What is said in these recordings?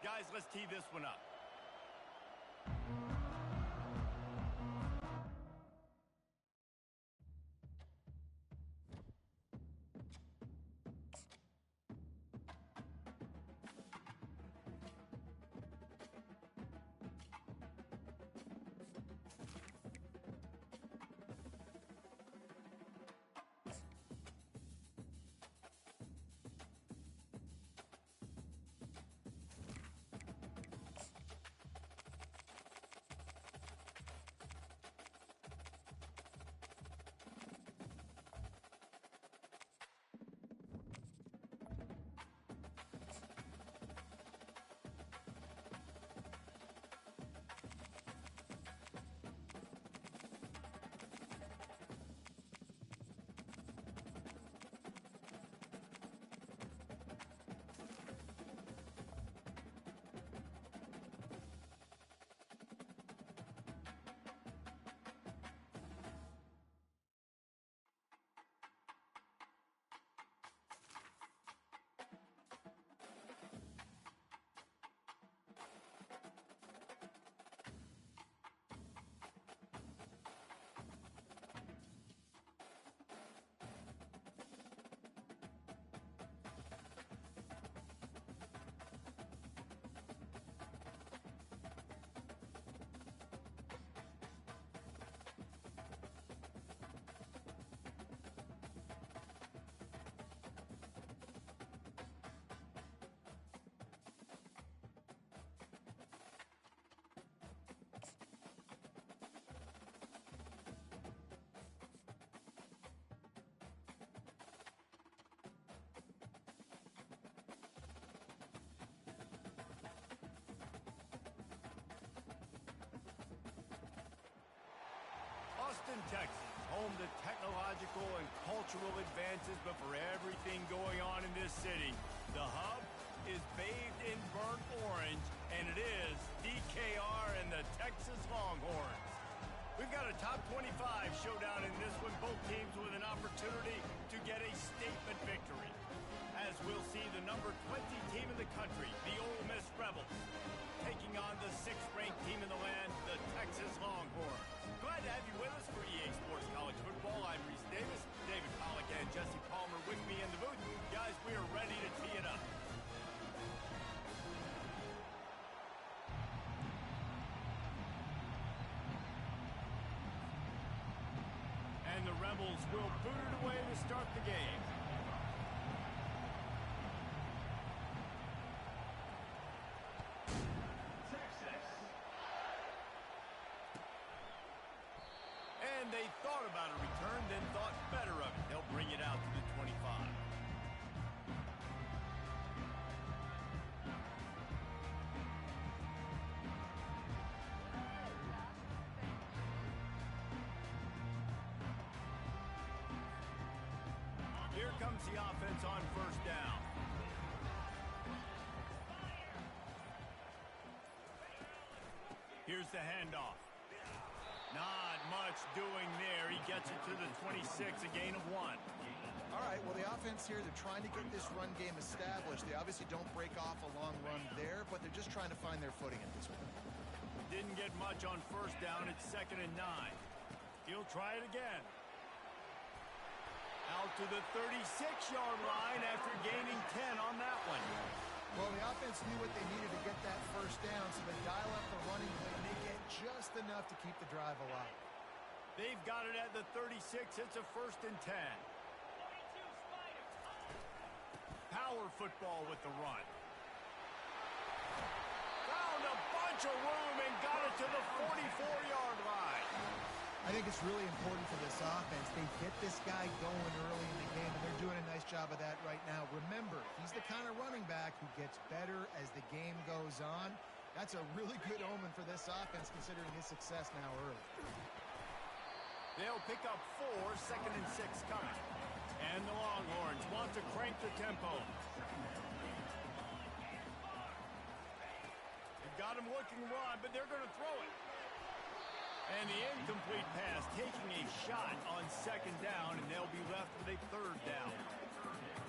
Guys, let's tee this one up. Austin, Texas, home to technological and cultural advances, but for everything going on in this city, the hub is bathed in burnt orange, and it is DKR and the Texas Longhorns. We've got a top 25 showdown in this one, both teams with an opportunity to get a statement victory, as we'll see the number 20 team in the country, the Ole Miss Rebels, taking on the 6th-ranked team in the land, the Texas Longhorns. Glad to have you with us for EA Sports College Football. I'm Reese Davis, David Pollack and Jesse Palmer with me in the booth. Guys, we are ready to tee it up. And the Rebels will boot it away to start the game. And they thought about a return, then thought better of it. They'll bring it out to the 25. Here comes the offense on first down. Here's the handoff. Not much doing there. He gets it to the 26, a gain of 1. All right, well, the offense here, they're trying to get this run game established. They obviously don't break off a long run there, but they're just trying to find their footing at this one. Didn't get much on first down. It's 2nd and 9. He'll try it again. Out to the 36-yard line after gaining 10 on that one. Well, the offense knew what they needed to get that first down, so they dial up the running play, and they get just enough to keep the drive alive. They've got it at the 36. It's a 1st and 10. Power football with the run. Found a bunch of room and got it to the 44-yard line. I think it's really important for this offense. They get this guy going early in the game, and they're doing a nice job of that right now. Remember, he's the kind of running back who gets better as the game goes on. That's a really good omen for this offense, considering his success now early. They'll pick up 4, 2nd and 6 coming. And the Longhorns want to crank the tempo. They've got him looking run, but they're going to throw it. And the incomplete pass taking a shot on 2nd down, and they'll be left with a 3rd down.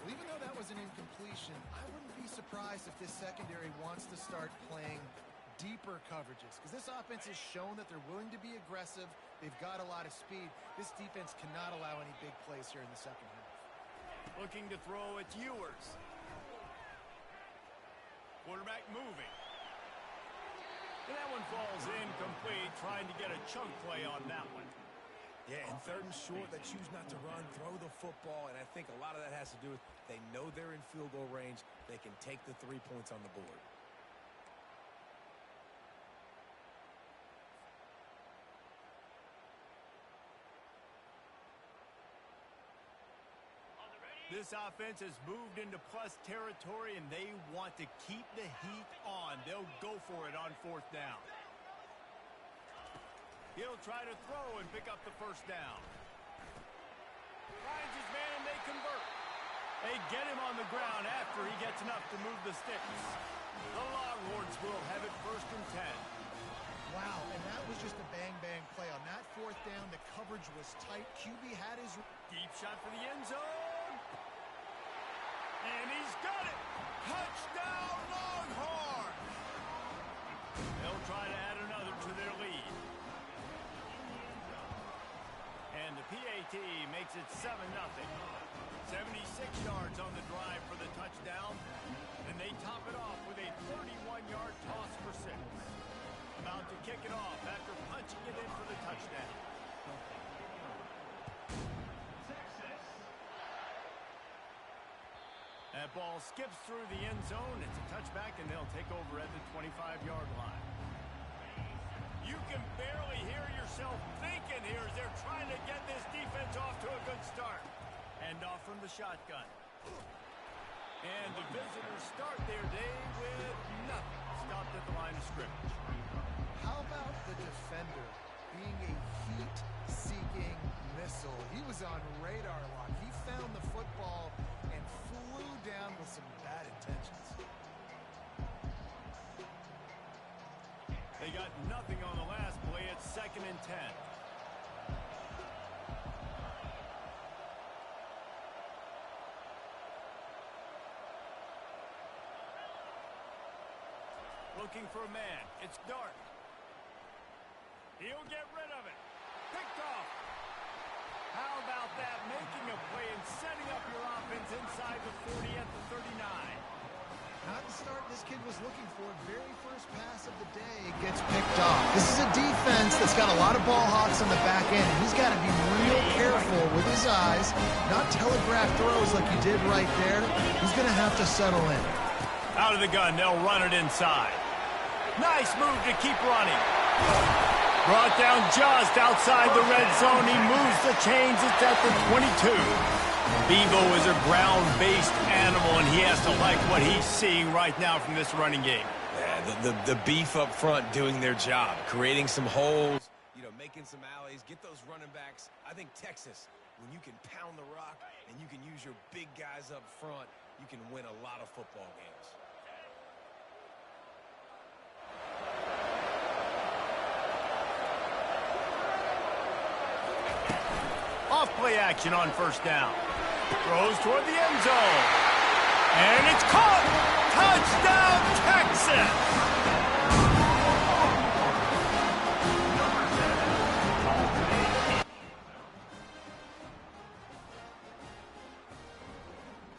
Well, even though that was an incompletion, I wouldn't be surprised if this secondary wants to start playing deeper coverages, because this offense has shown that they're willing to be aggressive. They've got a lot of speed. This defense cannot allow any big plays here in the second half. Looking to throw, it's Ewers. Quarterback moving. And that one falls incomplete, trying to get a chunk play on that one. Yeah, and third and short, they choose not to run, throw the football, and I think a lot of that has to do with they know they're in field goal range. They can take the 3 points on the board. This offense has moved into plus territory, and they want to keep the heat on. They'll go for it on fourth down. He'll try to throw and pick up the first down. Finds his man, and they convert. They get him on the ground after he gets enough to move the sticks. The Longhorns will have it 1st and 10. Wow, and that was just a bang-bang play. On that fourth down, the coverage was tight. QB had his... Deep shot for the end zone. And he's got it. Touchdown, Longhorns. They'll try to add another to their lead. And the PAT makes it 7-0. 76 yards on the drive for the touchdown. And they top it off with a 31-yard toss for 6. About to kick it off after punching it in for the touchdown. That ball skips through the end zone. It's a touchback, and they'll take over at the 25-yard line. You can barely hear yourself thinking here as they're trying to get this defense off to a good start. Hand off from the shotgun. And the visitors start their day with nothing. Stopped at the line of scrimmage. How about the defender being a heat-seeking missile? He was on radar lock. He found the football and flew down with some bad intentions. They got nothing on the last play. It's 2nd and 10. Looking for a man. It's Dark. He'll get rid of it. Picked off. How about that? Making a play and setting up your offense inside the 40 at the 39. Not the start this kid was looking for. Very first pass of the day gets picked off. This is a defense that's got a lot of ball hawks on the back end, and he's got to be real careful with his eyes, not telegraph throws like he did right there. He's going to have to settle in. Out of the gun, they'll run it inside. Nice move to keep running. Brought down just outside the red zone. He moves the chains. It's at the 22. Bevo is a ground-based animal, and he has to like what he's seeing right now from this running game. Yeah, the beef up front doing their job, creating some holes, making some alleys, get those running backs. I think Texas, when you can pound the rock and you can use your big guys up front, you can win a lot of football games. Off-play action on first down. Throws toward the end zone. And it's caught! Touchdown, Texas!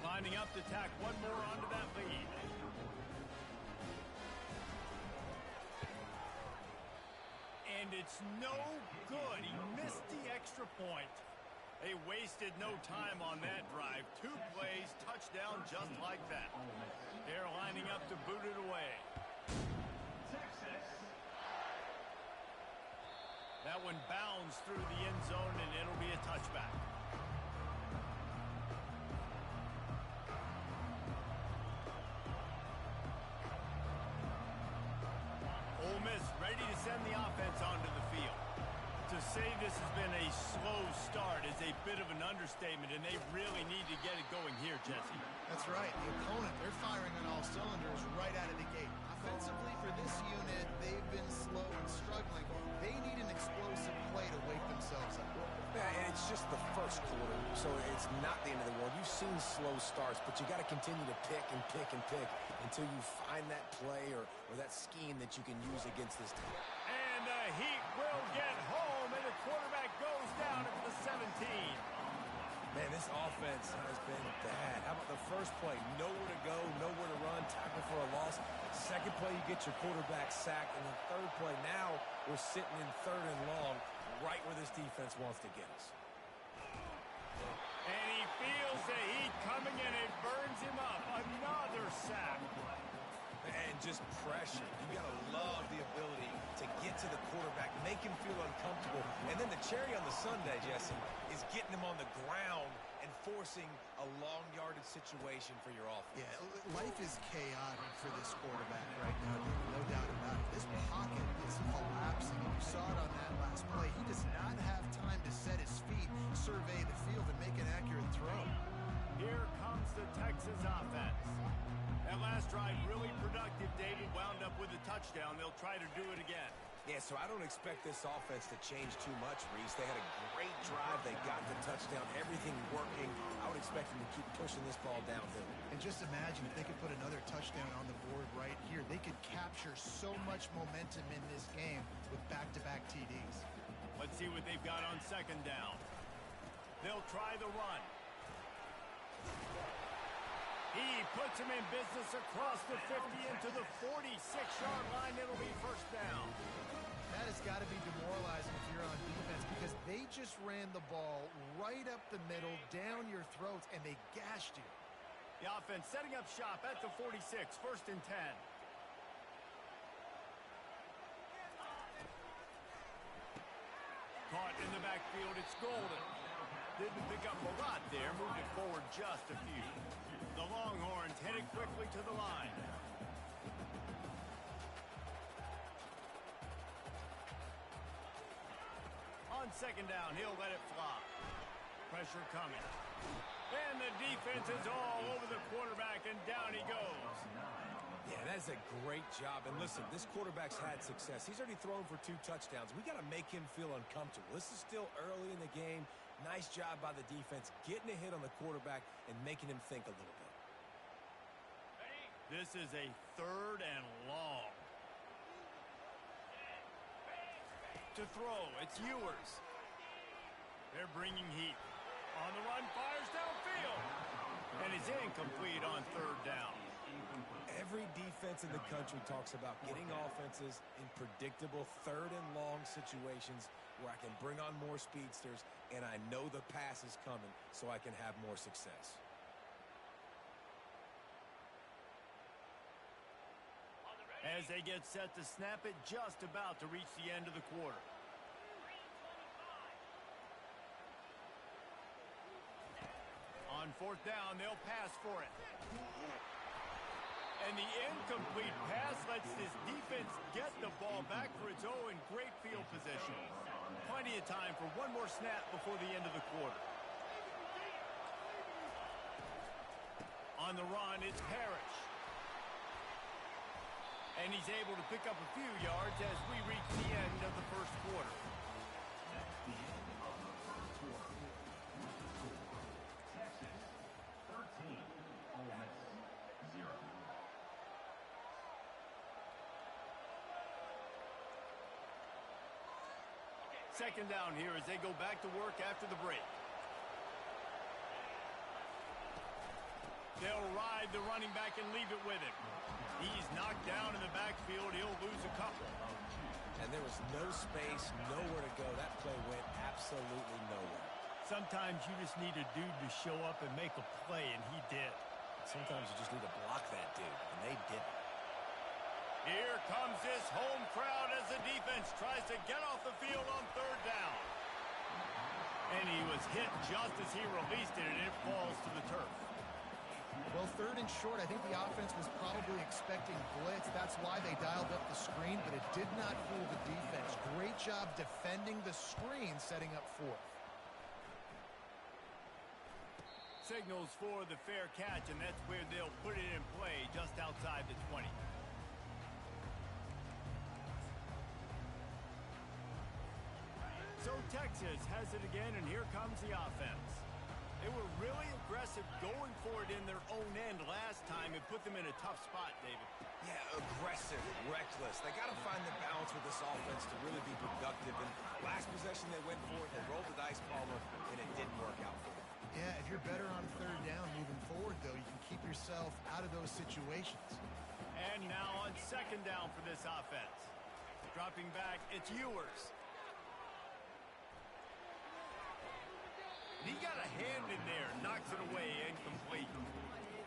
Lining up to tack one more onto that lead. And it's no good. He missed the extra point. They wasted no time on that drive. 2 plays, touchdown just like that. They're lining up to boot it away. That one bounds through the end zone, and it'll be a touchback. Ole Miss ready to send the offense onto the field. To say this has been a slow start is a bit of an understatement, and they really need to get it going here, Jesse. That's right. The opponent, they're firing on all cylinders right out of the gate. Offensively, for this unit, they've been slow and struggling. They need an explosive play to wake themselves up. Yeah, and it's just the first quarter, so it's not the end of the world. You've seen slow slow starts, but you got to continue to pick and pick and pick until you find that play or that scheme that you can use against this team. And the Heat will get home, and the quarterback goes down at the 17. Man, this offense has been bad. How about the first play? Nowhere to go, nowhere to run, tackle for a loss. Second play, you get your quarterback sacked. And the third play, now we're sitting in third and long, right where this defense wants to get us. And he feels the heat coming, and it burns him up. Another sack. And just pressure. You got to love the ability to get to the quarterback, make him feel uncomfortable. And then the cherry on the sundae, Jesse, is getting him on the ground and forcing a long yardage situation for your offense. Yeah, life is chaotic for this quarterback right now, no doubt about it. This pocket is collapsing. You saw it on that last play. He does not have time to set his feet, survey the field, and make an accurate throw. Here comes the Texas offense. That last drive really productive. David wound up with a touchdown. They'll try to do it again. Yeah, so I don't expect this offense to change too much, Reese. They had a great drive. They got the touchdown. Everything working. I would expect them to keep pushing this ball downhill. And just imagine if they could put another touchdown on the board right here. They could capture so much momentum in this game with back-to-back TDs. Let's see what they've got on second down. They'll try the run. He puts him in business across the 50 into the 46-yard line. It'll be first down. That has got to be demoralizing if you're on defense because they just ran the ball right up the middle, down your throats, and they gashed you. The offense setting up shop at the 46, first and 10. Caught in the backfield, it's Golden. Didn't pick up a lot there, moved it forward just a few. The Longhorns headed quickly to the line. On second down, he'll let it fly. Pressure coming. And the defense is all over the quarterback, and down he goes. Yeah, that's a great job. And listen, this quarterback's had success. He's already thrown for 2 touchdowns. We got to make him feel uncomfortable. This is still early in the game. Nice job by the defense, getting a hit on the quarterback and making him think a little bit. This is a third and long. To throw, it's Ewers. They're bringing heat. On the run, fires downfield. And is incomplete on third down. Every defense in the country talks about getting offenses in predictable third and long situations where I can bring on more speedsters and I know the pass is coming so I can have more success. As they get set to snap it, just about to reach the end of the quarter. On fourth down, they'll pass for it. And the incomplete pass lets this defense get the ball back for its own in great field position. Plenty of time for one more snap before the end of the quarter. On the run, it's Parrish. And he's able to pick up a few yards as we reach the end of the first quarter. Second down here as they go back to work after the break. They'll ride the running back and leave it with him. He's knocked down in the backfield. He'll lose a couple. And there was no space, nowhere to go. That play went absolutely nowhere. Sometimes you just need a dude to show up and make a play, and he did. Sometimes you just need to block that dude, and they didn't. Here comes this home crowd as the defense tries to get off the field on third down. And he was hit just as he released it, and it falls to the turf. Well, third and short, I think the offense was probably expecting blitz. That's why they dialed up the screen, but it did not fool the defense. Great job defending the screen, setting up fourth. Signals for the fair catch, and that's where they'll put it in play just outside the 20. So Texas has it again, and here comes the offense. They were really aggressive going for it in their own end last time. It put them in a tough spot, David. Yeah, aggressive, reckless. They got to find the balance with this offense to really be productive. And last possession they went for it, they rolled the dice, Palmer, and it didn't work out for them. Yeah, if you're better on third down moving forward, though, you can keep yourself out of those situations. And now on second down for this offense. Dropping back, it's Ewers. He got a hand in there, knocks it away, incomplete.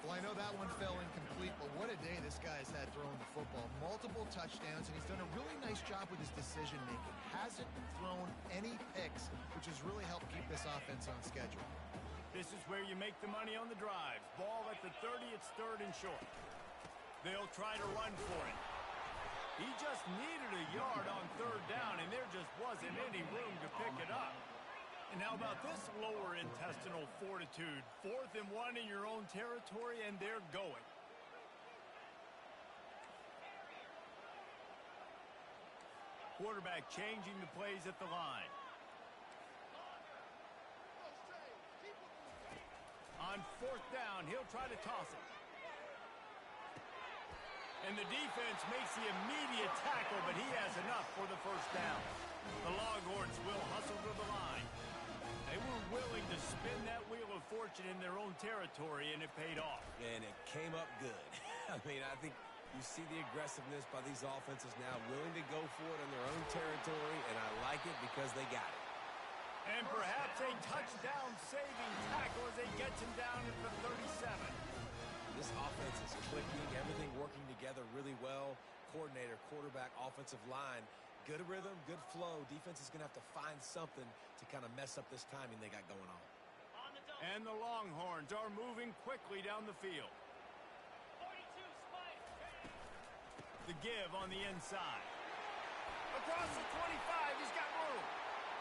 Well, I know that one fell incomplete, but what a day this guy's had throwing the football. Multiple touchdowns, and he's done a really nice job with his decision-making. Hasn't thrown any picks, which has really helped keep this offense on schedule. This is where you make the money on the drive. Ball at the 30, it's third and short. They'll try to run for it. He just needed a yard on third down, and there just wasn't any room to pick it up. And how about this lower intestinal fortitude? 4th and 1 in your own territory, and they're going. Quarterback changing the plays at the line. On 4th down, he'll try to toss it. And the defense makes the immediate tackle, but he has enough for the first down. The Longhorns will hustle to the line. They were willing to spin that wheel of fortune in their own territory, and it paid off. And it came up good. I mean, I think you see the aggressiveness by these offenses now, willing to go for it in their own territory, and I like it because they got it. And perhaps a touchdown-saving tackle as they get him down at the 37. This offense is clicking, everything working together really well. Coordinator, quarterback, offensive line. Good rhythm, good flow. Defense is going to have to find something to kind of mess up this timing they got going on. And the Longhorns are moving quickly down the field. The give on the inside. Across the 25, he's got room.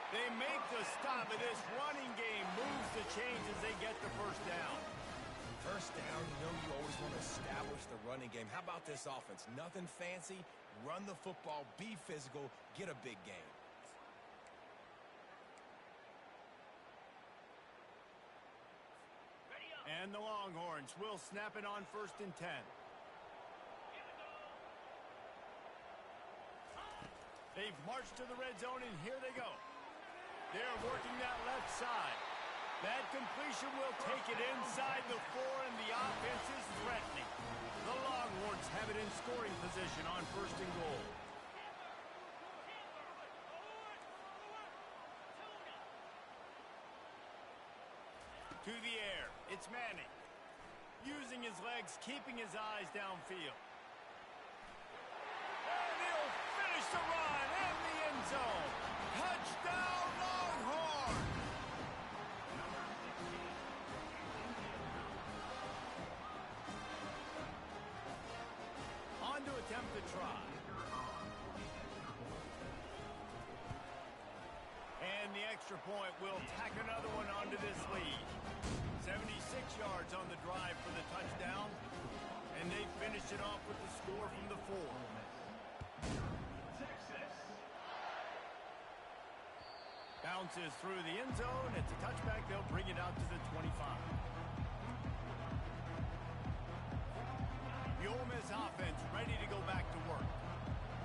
They make the stop, and this running game moves the chains as they get the first down. First down, you know you always want to establish the running game. How about this offense? Nothing fancy. Run the football, be physical, get a big game. And the Longhorns will snap it on 1st and 10. They've marched to the red zone, and here they go. They're working that left side. That completion will take it inside the 4, and the offense is threatening. The Longhorns have it in scoring position on 1st and goal. To the air, it's Manning. Using his legs, keeping his eyes downfield. And he'll finish the run in the end zone. Touchdown, Longhorns! On to attempt the try. And the extra point will tack another one onto this lead. 76 yards on the drive for the touchdown. And they finished it off with the score from the 4. Bounces through the end zone. It's a touchback. They'll bring it out to the 25. The Ole Miss offense ready to go back to work.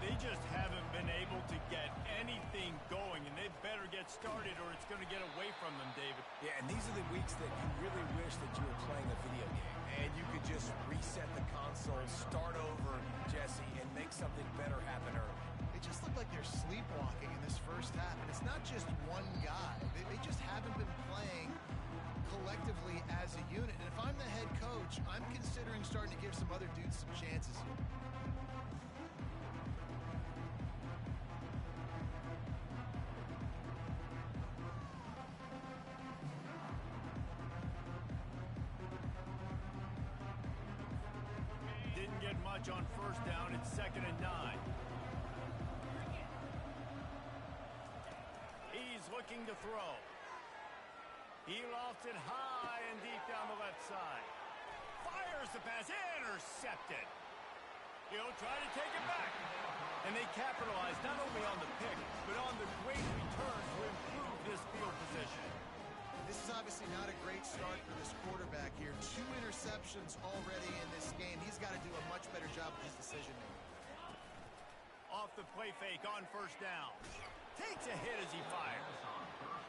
They just haven't been able to get anything going, and they better get started or it's going to get away from them, David. Yeah, and these are the weeks that you really wish that you were playing a video game, and you could just reset the console, start over, Jesse, and make something better happen early. They just look like they're sleepwalking in this first half, and it's not just one guy. They just haven't been playing collectively as a unit, and if I'm the head coach, I'm considering starting to give some other dudes some chances here. Didn't get much on 1st down. It's 2nd and 9. He's looking to throw. He lofts it high and deep down the left side. Fires the pass. Intercepted. He'll try to take it back. And they capitalize not only on the pick, but on the great return to improve this field position. this is obviously not a great start for this quarterback here. 2 interceptions already in this game. He's got to do a much better job with his decision-making. Off the play fake on first down. Takes a hit as he fires.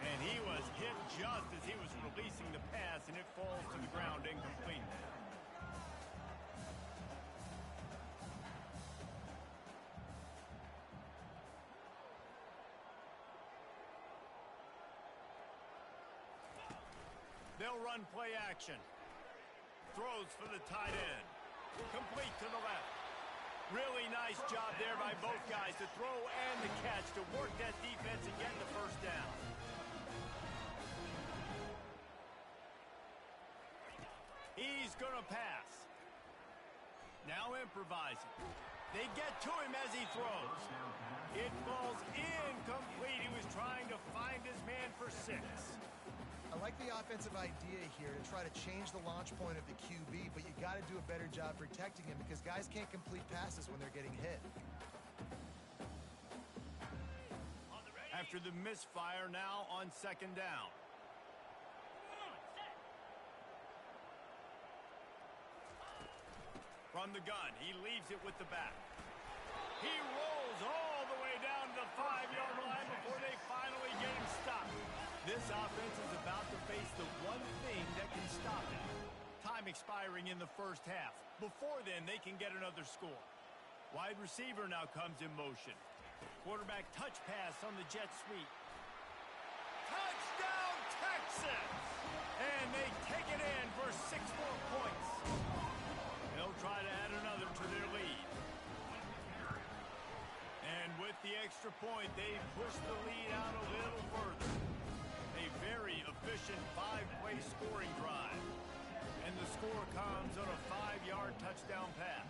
And he was hit just as he was releasing the pass, and it falls to the ground incomplete. They'll run play action. Throws for the tight end. Complete to the left. Really nice job there by both guys to throw and the catch to work that defense and get the first down. He's going to pass. Now improvising. They get to him as he throws. It falls incomplete. He was trying to find his man for 6. I like the offensive idea here to try to change the launch point of the QB, but you got to do a better job protecting him because guys can't complete passes when they're getting hit. After the misfire, now on second down. From the gun, he leaves it with the back. He rolls all the way down to the 5-yard line before they finally get him stopped. This offense is about to face the one thing that can stop it. Time expiring in the first half. Before then, they can get another score. Wide receiver now comes in motion. Quarterback touch pass on the jet sweep. Touchdown, Texas! And they take it in for 6 more points. They'll try to add another to their lead. And with the extra point, they push the lead out a little further. A very efficient 5-play scoring drive. And the score comes on a 5-yard touchdown pass.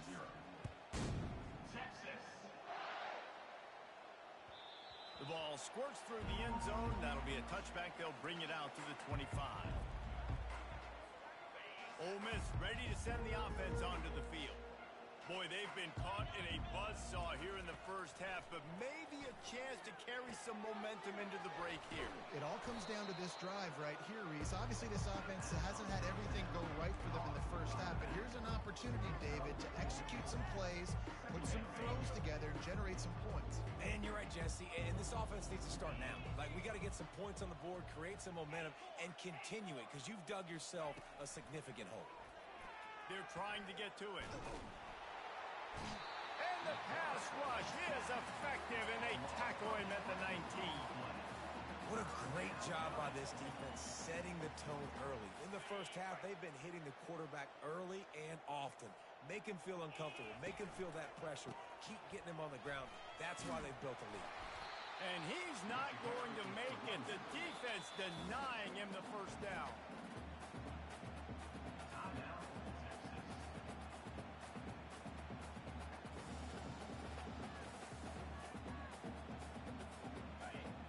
The ball squirts through the end zone. That'll be a touchback. They'll bring it out to the 25. Ole Miss ready to send the offense onto the field. Boy, they've been caught in a buzzsaw here in the first half, but maybe a chance to carry some momentum into the break here. It all comes down to this drive right here, Reese. Obviously, this offense hasn't had everything go right for them in the first half, but here's an opportunity, David, to execute some plays, put some throws together, and generate some points. And you're right, Jesse, and this offense needs to start now. Like, we got to get some points on the board, create some momentum, and continue it, because you've dug yourself a significant hole. They're trying to get to it. And the pass rush is effective, and they tackle him at the 19. What a great job by this defense setting the tone early. In the first half, they've been hitting the quarterback early and often. Make him feel uncomfortable. Make him feel that pressure. Keep getting him on the ground. That's why they've built a lead. And he's not going to make it. The defense denying him the first down.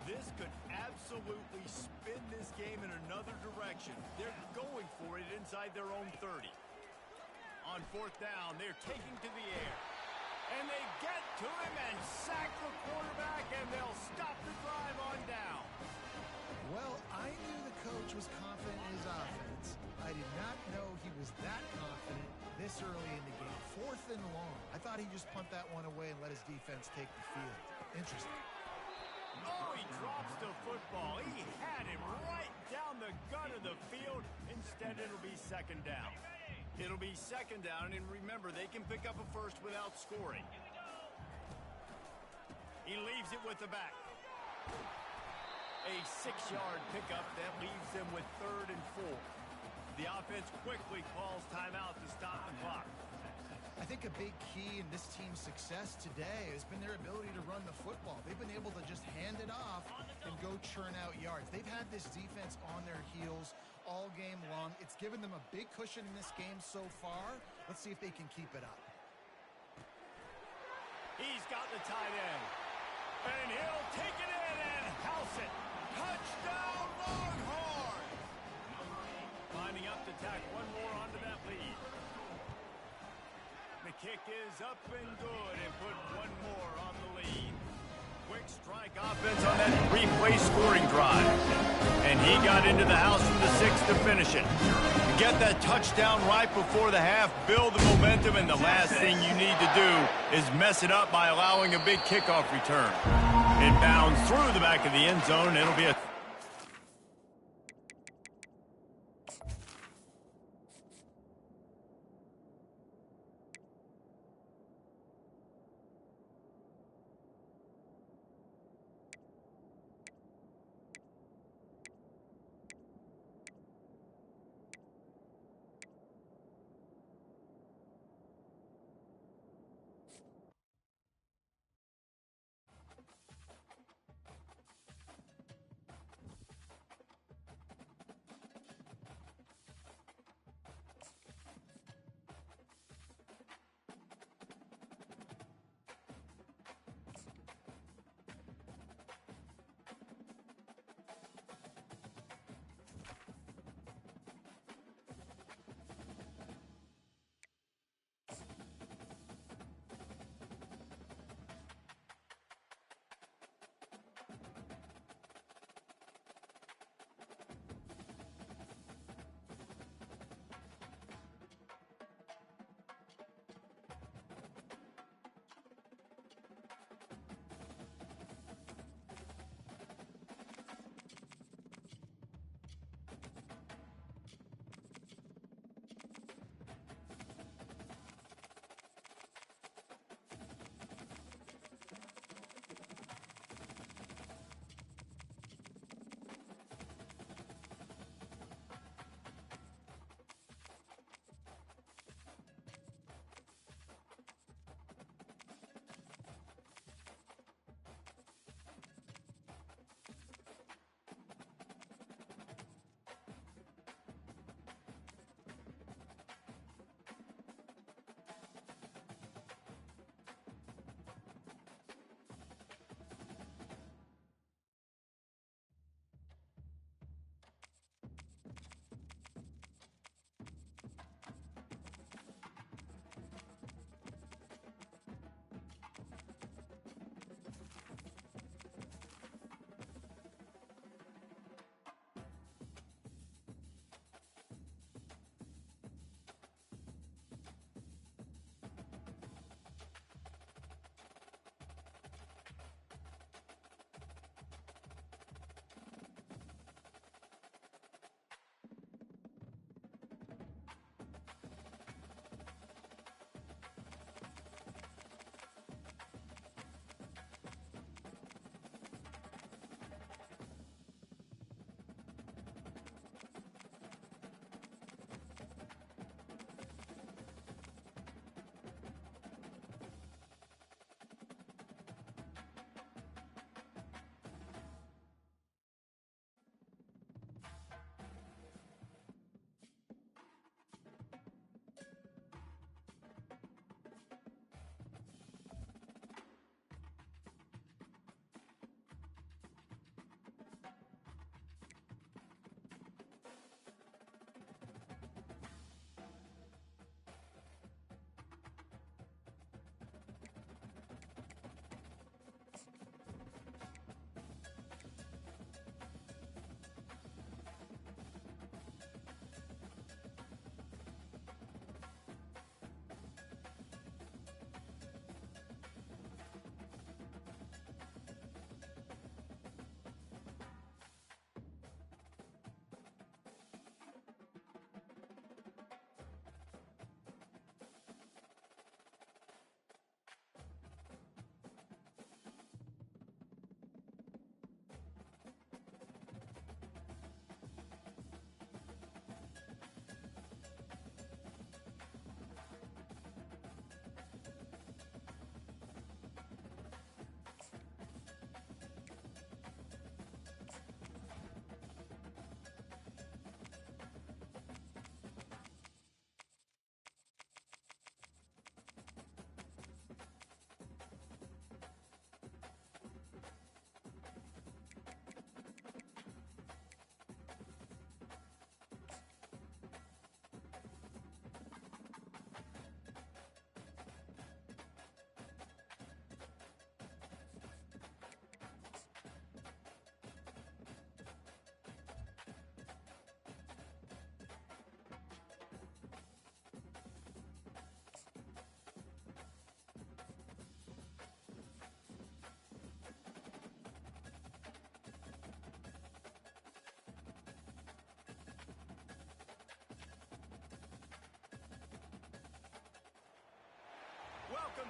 This could absolutely spin this game in another direction. They're going for it inside their own 30. On fourth down, they're taking to the air. And they get to him and sack the quarterback, and they'll stop the drive on down. Well, I knew the coach was confident in his offense. I did not know he was that confident this early in the game. 4th and long. I thought he'd just punt that one away and let his defense take the field. Interesting. Oh, he drops the football. He had him right down the gut of the field. Instead, it'll be second down. It'll be second down, and remember, they can pick up a first without scoring. He leaves it with the back. A 6-yard pickup that leaves them with 3rd and 4. The offense quickly calls timeout to stop the clock. I think a big key in this team's success today has been their ability to run the football. They've been able to just hand it off and go churn out yards. They've had this defense on their heels all game long. It's given them a big cushion in this game so far. Let's see if they can keep it up. He's got the tight end. And he'll take it in and house it. Touchdown, Longhorns! Lining up to tack one more onto that lead. The kick is up and good and put one more on the lead. Quick strike offense on that three-play scoring drive. And he got into the house from the 6 to finish it. You get that touchdown right before the half, build the momentum, and the last thing you need to do is mess it up by allowing a big kickoff return. It bounds through the back of the end zone. It'll be a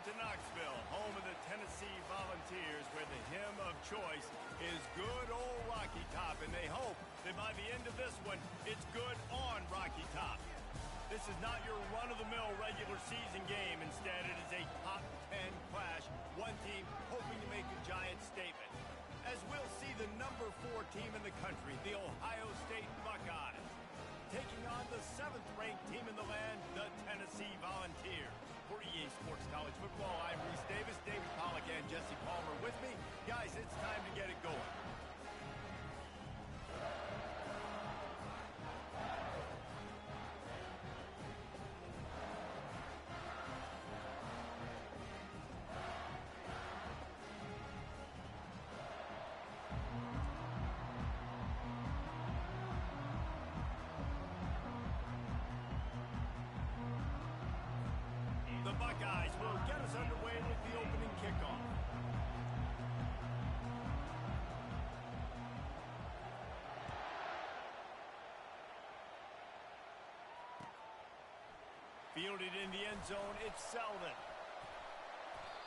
to Knoxville, home of the Tennessee Volunteers, where the hymn of choice is good old Rocky Top, and they hope that by the end of this one, it's good on Rocky Top. This is not your run-of-the-mill regular season game. Instead, it is a top 10 clash, one team hoping to make a giant statement. As we'll see the number 4 team in the country, the Ohio State Buckeyes, taking on the 7th-ranked team in the land, the Tennessee Volunteers. For EA Sports College Football, I'm Reese Davis, David Pollack, and Jesse Palmer with me. Guys, it's time to get it going. The Buckeyes will get us underway with the opening kickoff. Fielded in the end zone, it's Selden.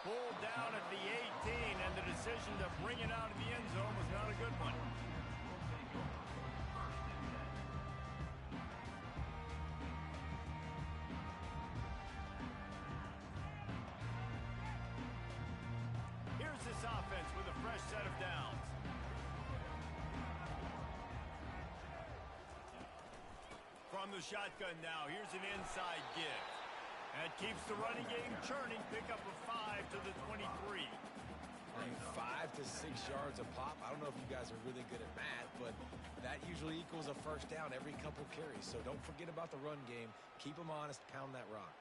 Pulled down at the 18, and the decision to bring it out of the end zone was not a good one. Here's this offense with a fresh set of downs. From the shotgun now, here's an inside give. That keeps the running game churning. Pick up a 5 to the 23. 5 to 6 yards a pop. I don't know if you guys are really good at math, but that usually equals a first down every couple carries. So don't forget about the run game. Keep them honest. Pound that rock.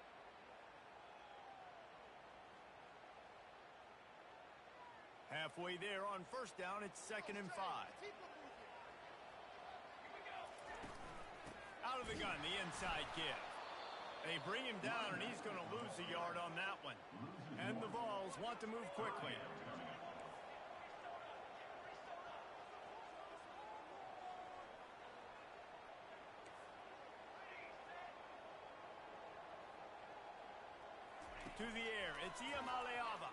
Halfway there on first down, it's 2nd and 5. Out of the gun, the inside give. They bring him down, and he's going to lose a yard on that one. And the Vols want to move quickly. To the air, it's Iamaleava.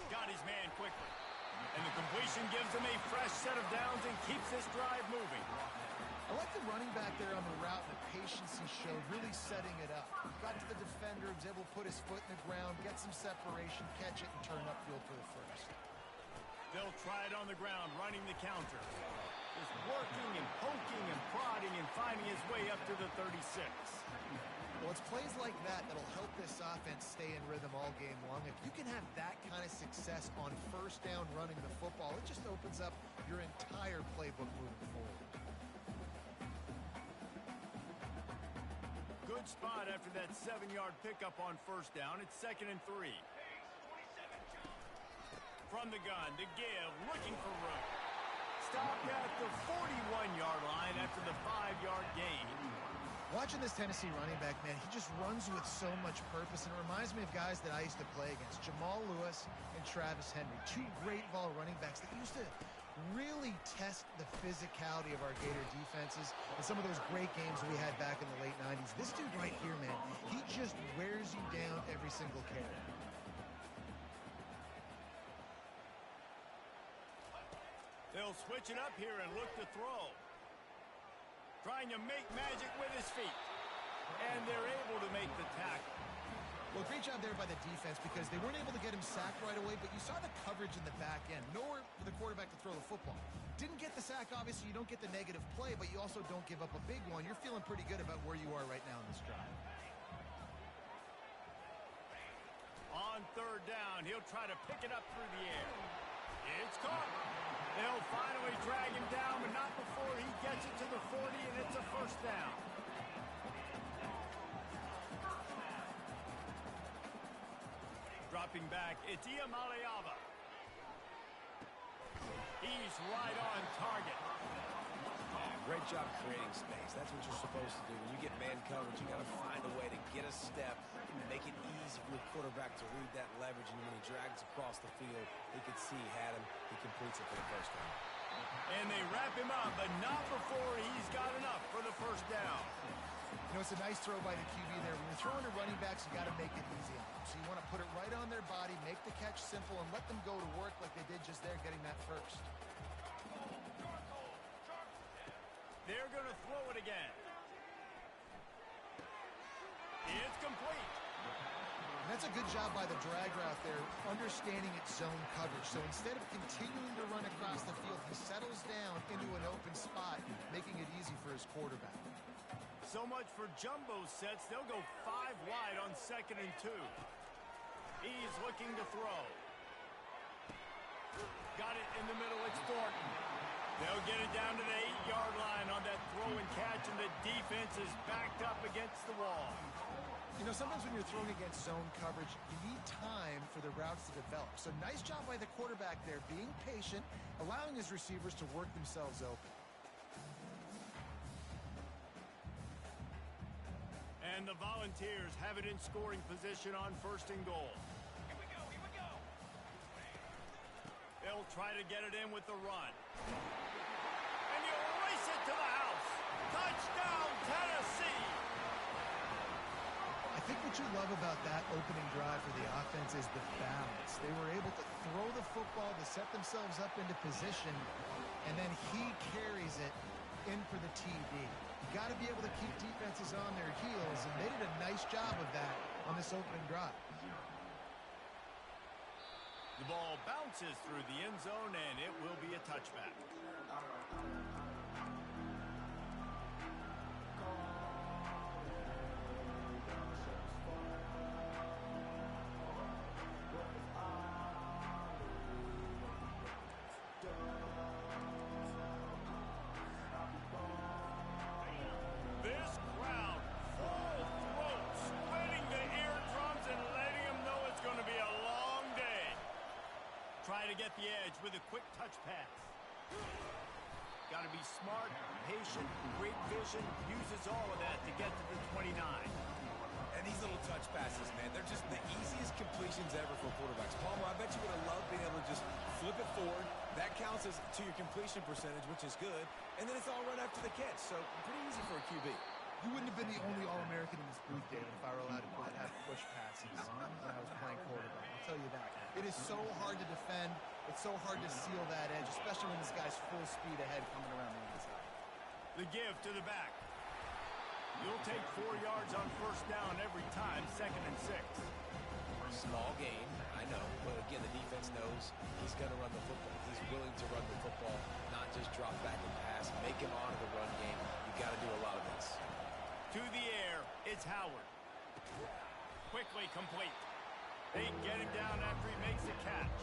Got his man quickly. And the completion gives him a fresh set of downs and keeps this drive moving. I like the running back there on the route and the patience he showed, really setting it up. Got to the defender, was able to put his foot in the ground, get some separation, catch it, and turn upfield for the first. They'll try it on the ground, running the counter. Just working and poking and prodding and finding his way up to the 36. Well, it's plays like that that'll help this offense stay in rhythm all game long. If you can have that kind of success on first down running the football, it just opens up your entire playbook moving forward. Good spot after that 7-yard pickup on first down. It's 2nd and 3. From the gun, the give, looking for room. Stopped at the 41-yard line after the 5-yard gain. Watching this Tennessee running back, man, he just runs with so much purpose, and it reminds me of guys that I used to play against, Jamal Lewis and Travis Henry, 2 great Vol running backs that used to really test the physicality of our Gator defenses and some of those great games we had back in the late 90s. This dude right here, man, he just wears you down every single carry. They'll switch it up here and look to throw. Trying to make magic with his feet. And they're able to make the tackle. Well, great job there by the defense because they weren't able to get him sacked right away, but you saw the coverage in the back end. Nowhere for the quarterback to throw the football. Didn't get the sack, obviously. You don't get the negative play, but you also don't give up a big one. You're feeling pretty good about where you are right now in this drive. On third down, he'll try to pick it up through the air. It's caught. They'll finally drag him down, but not before he gets it to the 40, and it's a first down. Dropping back, it's Iamaleava. He's right on target. Great job creating space. That's what you're supposed to do. When you get man coverage, you got to find a way to get a step, make it easy for your quarterback to read that leverage, and when he drags across the field, he could see he had him. He completes it for the first down. And they wrap him up, but not before he's got enough for the first down. You know, it's a nice throw by the QB there. When you're throwing to running backs, you got to make it easy on them. So you want to put it right on their body, make the catch simple, and let them go to work like they did just there, getting that first. They're going to throw it again. It's complete. And that's a good job by the drag route there, understanding its zone coverage. So instead of continuing to run across the field, he settles down into an open spot, making it easy for his quarterback. So much for jumbo sets. They'll go 5 wide on 2nd and 2. He's looking to throw. Got it in the middle. It's Thornton. They'll get it down to the 8-yard line on that throw and catch, and the defense is backed up against the wall. You know, sometimes when you're throwing against zone coverage, you need time for the routes to develop. So nice job by the quarterback there, being patient, allowing his receivers to work themselves open. And the Volunteers have it in scoring position on 1st and goal. Here we go, here we go. They'll try to get it in with the run. And you race it to the house. Touchdown, Tennessee! I think what you love about that opening drive for the offense is the balance. They were able to throw the football to set themselves up into position, and then he carries it in for the TD. You got to be able to keep defenses on their heels, and they did a nice job of that on this opening drive. The ball bounces through the end zone, and it will be a touchback. This crowd, full throat, splitting the eardrums and letting them know it's going to be a long day. Try to get the edge with a quick touch pass. Got to be smart, patient, great vision, uses all of that to get to the 29. And these little touch passes, man, they're just the easiest completions ever for quarterbacks. Palmer, I bet you would have loved being able to just flip it forward. That counts as to your completion percentage, which is good. And then it's all run after the catch, so pretty easy for a QB. You wouldn't have been the only All-American in this booth, David, if I were allowed to have push passes when I was playing quarterback. I'll tell you that. It is so hard to defend. It's so hard to seal that edge, especially when this guy's full speed ahead coming around the inside. The give to the back. You'll take 4 yards on 1st down every time, 2nd and 6. Small gain, I know, but again, the defense knows he's going to run the football. He's willing to run the football, not just drop back and pass, make him honor the run game. You got to do a lot of this. To the air, it's Howard. Quickly complete. They get him down after he makes a catch.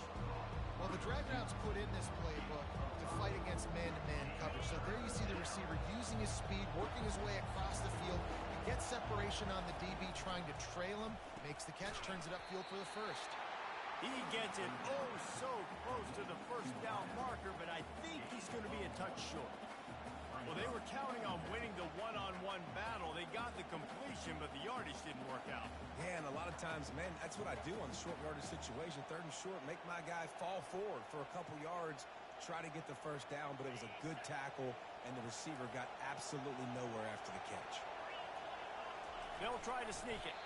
Well, the drag route's put in this playbook to fight against man-to-man coverage. So there you see the receiver using his speed, working his way across the field. He gets separation on the DB, trying to trail him, makes the catch, turns it upfield for the first. He gets it oh so close to the 1st down marker, but I think he's going to be a touch short. Well, they were counting on winning the one-on-one battle. They got the completion, but the yardage didn't work out. Yeah, and a lot of times, man, that's what I do on the short yardage situation. 3rd and short, make my guy fall forward for a couple yards, try to get the 1st down, but it was a good tackle, and the receiver got absolutely nowhere after the catch. They'll try to sneak it.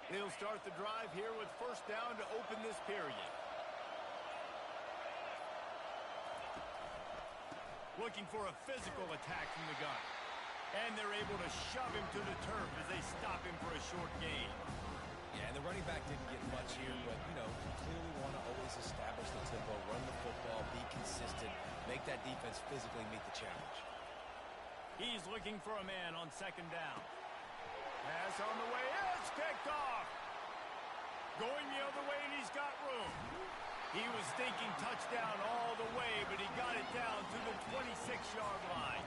They'll start the drive here with 1st down to open this period. Looking for a physical attack from the gun. And they're able to shove him to the turf as they stop him for a short gain. Yeah, and the running back didn't get much here, but, you know, you clearly want to always establish the tempo, run the football, be consistent, make that defense physically meet the challenge. He's looking for a man on 2nd down. Pass on the way, it's picked off. Going the other way, and he's got room. He was thinking touchdown all the way, but he got it down to the 26-yard line.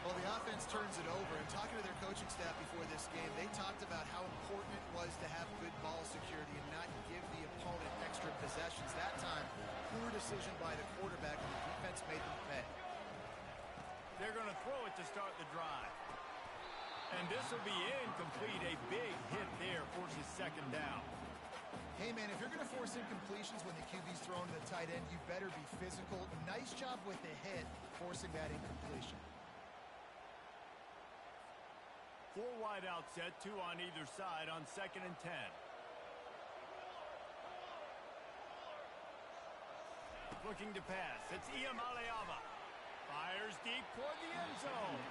Well, the offense defense turns it over, and talking to their coaching staff before this game, they talked about how important it was to have good ball security and not give the opponent extra possessions. That time, poor decision by the quarterback, and the defense made them pay. They're going to throw it to start the drive. And this will be incomplete. A big hit there forces second down. Hey, man, if you're going to force incompletions when the QB's thrown to the tight end, you better be physical. Nice job with the hit, forcing that incompletion. 4 wide out set, 2 on either side on 2nd and 10. Looking to pass. It's Iamaleava. Fires deep toward the end zone.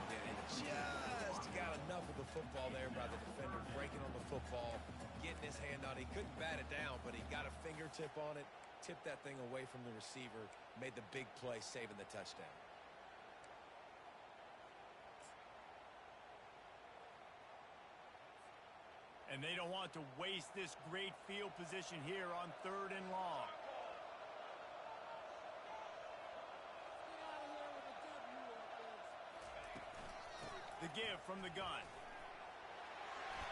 Yeah, and just got enough of the football there by the defender, breaking on the football, getting his hand on it. He couldn't bat it down, but he got a fingertip on it, tipped that thing away from the receiver, made the big play, saving the touchdown. And they don't want to waste this great field position here on 3rd and long. The give from the gun.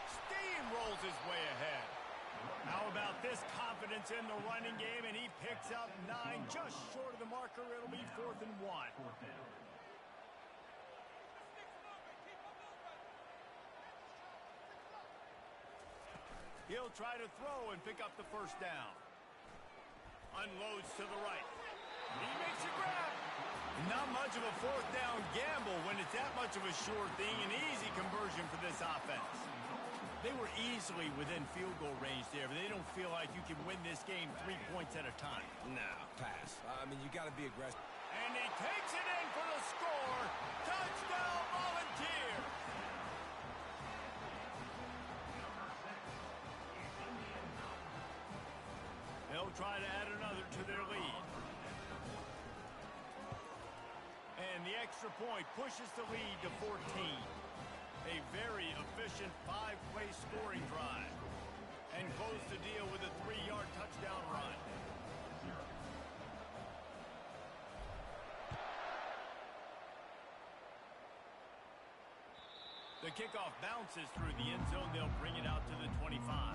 Steamrolls his way ahead. How about this confidence in the running game? And he picks up 9, just short of the marker. It'll be 4th and 1. He'll try to throw and pick up the first down. Unloads to the right. He makes a grab. Not much of a 4th down gamble when it's that much of a sure thing. An easy conversion for this offense. They were easily within field goal range there, but they don't feel like you can win this game 3 points at a time. Nah, pass. I mean, you got to be aggressive. And he takes it in for the score. Touchdown, Volunteer. They'll try to add another to their lead. And the extra point pushes the lead to 14. A very efficient 5-play scoring drive. And close the deal with a 3-yard touchdown run. The kickoff bounces through the end zone. They'll bring it out to the 25.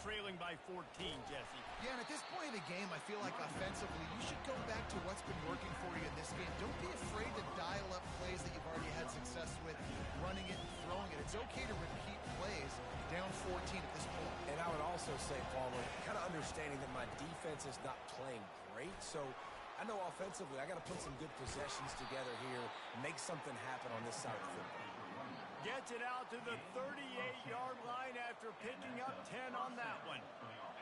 Trailing by 14, Jesse. Yeah, and at this point of the game, I feel like offensively, you should go back to what's been working for you in this game. Don't be afraid to dial up plays that you've already had success with, running it and throwing it. It's okay to repeat plays down 14 at this point. And I would also say, Palmer, kind of understanding that my defense is not playing great, so I know offensively I got to put some good possessions together here, make something happen on this side of the football. Gets it out to the 38-yard line after picking up 10 on that one.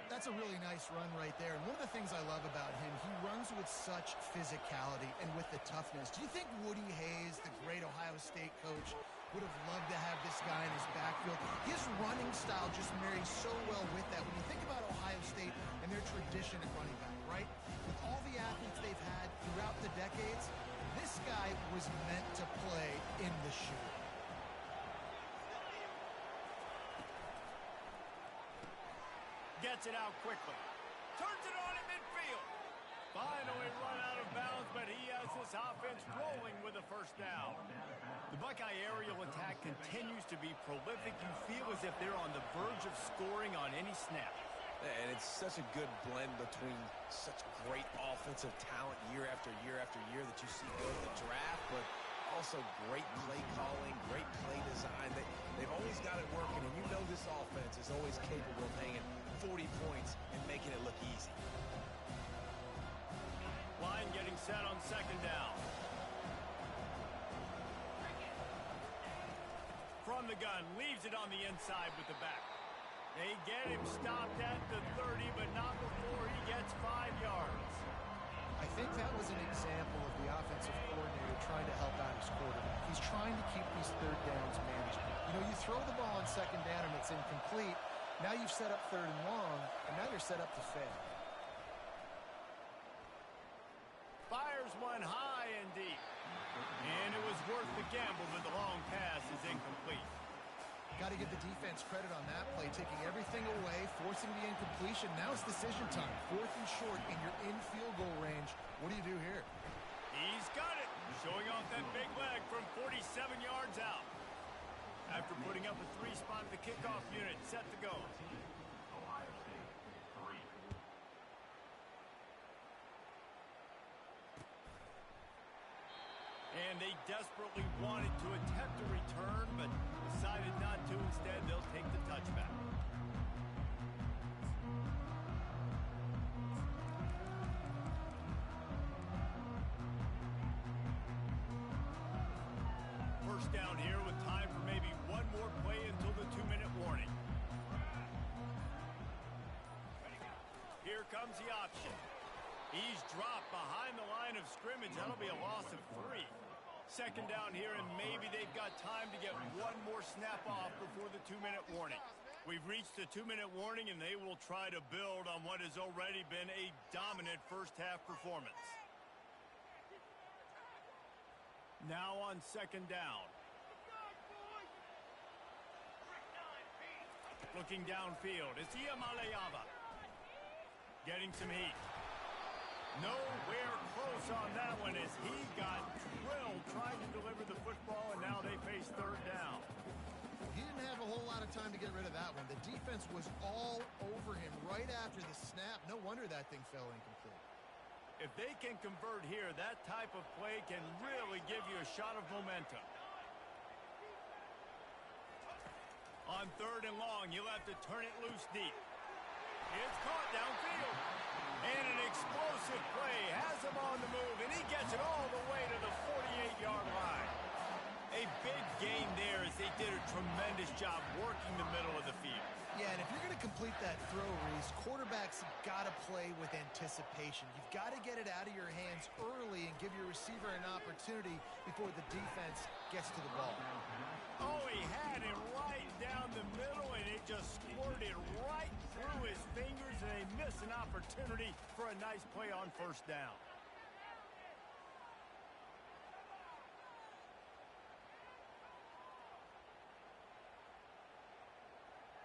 That's a really nice run right there. And one of the things I love about him, he runs with such physicality and with the toughness. Do you think Woody Hayes, the great Ohio State coach, would have loved to have this guy in his backfield? His running style just marries so well with that. When you think about Ohio State and their tradition at running back, right? With all the athletes they've had throughout the decades, this guy was meant to play in the shoe. Gets it out quickly. Turns it on in midfield. Finally run out of bounds, but he has this offense rolling with a first down. The Buckeye aerial attack continues to be prolific. You feel as if they're on the verge of scoring on any snap. And it's such a good blend between such great offensive talent year after year after year that you see go to the draft, but also great play calling, great play design. They've always got it working, and you know this offense is always capable of hanging 40 points and making it look easy. Line getting set on second down. From the gun, leaves it on the inside with the back. They get him stopped at the 30, but not before he gets 5 yards. I think that was an example of the offensive coordinator trying to help out his quarterback. He's trying to keep these third downs manageable. You know, you throw the ball on second down and it's incomplete. Now you've set up 3rd and long, and now you're set up to fail. Fires going high and deep. And it was worth the gamble, but the long pass is incomplete. Got to give the defense credit on that play, taking everything away, forcing the incompletion. Now it's decision time. 4th and short, and you're in field goal range. What do you do here? He's got it. Showing off that big leg from 47 yards out. After putting up a 3-spot at the kickoff unit, set to go. And they desperately wanted to attempt a return, but decided not to. Instead, they'll take the touchback. First down here with time for maybe one more play until the 2-minute warning. Here comes the option. He's dropped behind the line of scrimmage. That'll be a loss of 3. Second down here, and maybe they've got time to get one more snap off before the 2-minute warning. We've reached the 2-minute warning, and they will try to build on what has already been a dominant first-half performance. Now on second down. Looking downfield, it's Iamaleava. Getting some heat. Nowhere close on that one as he got drilled trying to deliver the football, and now they face third down. He didn't have a whole lot of time to get rid of that one. The defense was all over him right after the snap. No wonder that thing fell incomplete. If they can convert here, that type of play can really give you a shot of momentum. On third and long, you'll have to turn it loose deep. It's caught downfield. And an explosive play has him on the move, and he gets it all the way to the 48-yard line. A big game there as they did a tremendous job working the middle of the field. Yeah, and if you're going to complete that throw, Reese, quarterbacks have got to play with anticipation. You've got to get it out of your hands early and give your receiver an opportunity before the defense gets to the ball. Oh, he had it right down the middle, and it just squirted right through his fingers, and they miss an opportunity for a nice play on first down.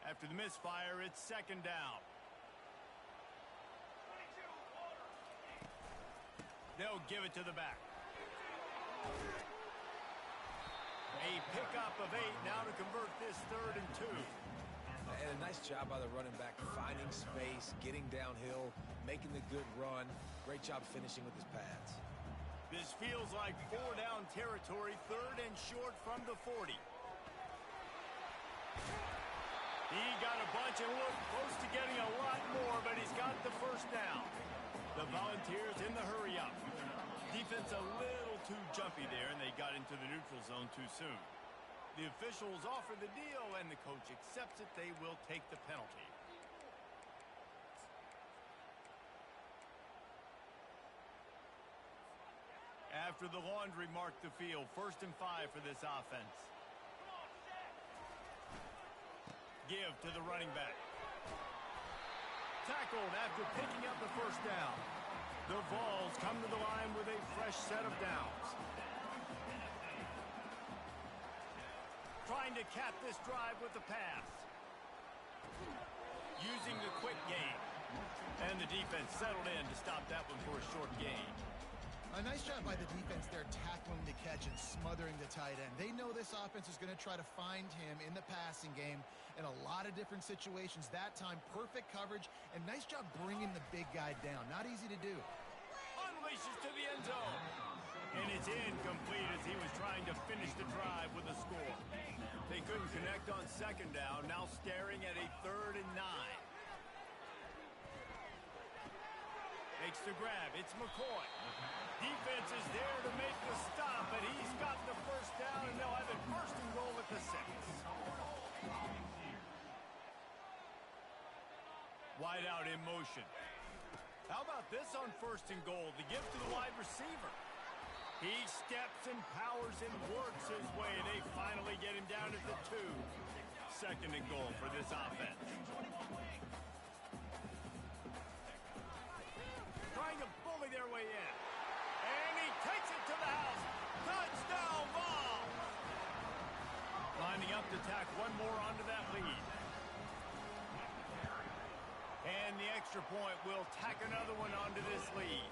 After the misfire, it's second down. They'll give it to the back. A pickup of 8 now to convert this 3rd and 2. And a nice job by the running back, finding space, getting downhill, making the good run. Great job finishing with his pads. This feels like 4-down territory, 3rd and short from the 40. He got a bunch and looked close to getting a lot more, but he's got the first down. The Volunteers in the hurry-up. Defense a little too jumpy there, and they got into the neutral zone too soon. The officials offer the deal, and the coach accepts it. They will take the penalty. After the laundry marked the field, 1st and 5 for this offense. Give to the running back. Tackled after picking up the first down. The Vols come to the line with a fresh set of downs. Trying to cap this drive with the pass. Using the quick game. And the defense settled in to stop that one for a short gain. A nice job by the defense there, tackling the catch and smothering the tight end. They know this offense is going to try to find him in the passing game in a lot of different situations. That time, perfect coverage, and nice job bringing the big guy down. Not easy to do. Unleashes to the end zone. And it's incomplete as he was trying to finish the drive with a score. They couldn't connect on second down, now staring at a 3rd and 9. Makes the grab. It's McCoy. Defense is there to make the stop, but he's got the first down, and they'll have it 1st and goal at the 6. Wide out in motion. How about this on 1st and goal? The give to the wide receiver. He steps and powers and works his way. They finally get him down at the 2. 2nd and goal for this offense. Trying to bully their way in. And he takes one more onto that lead. And the extra point will tack another one onto this lead.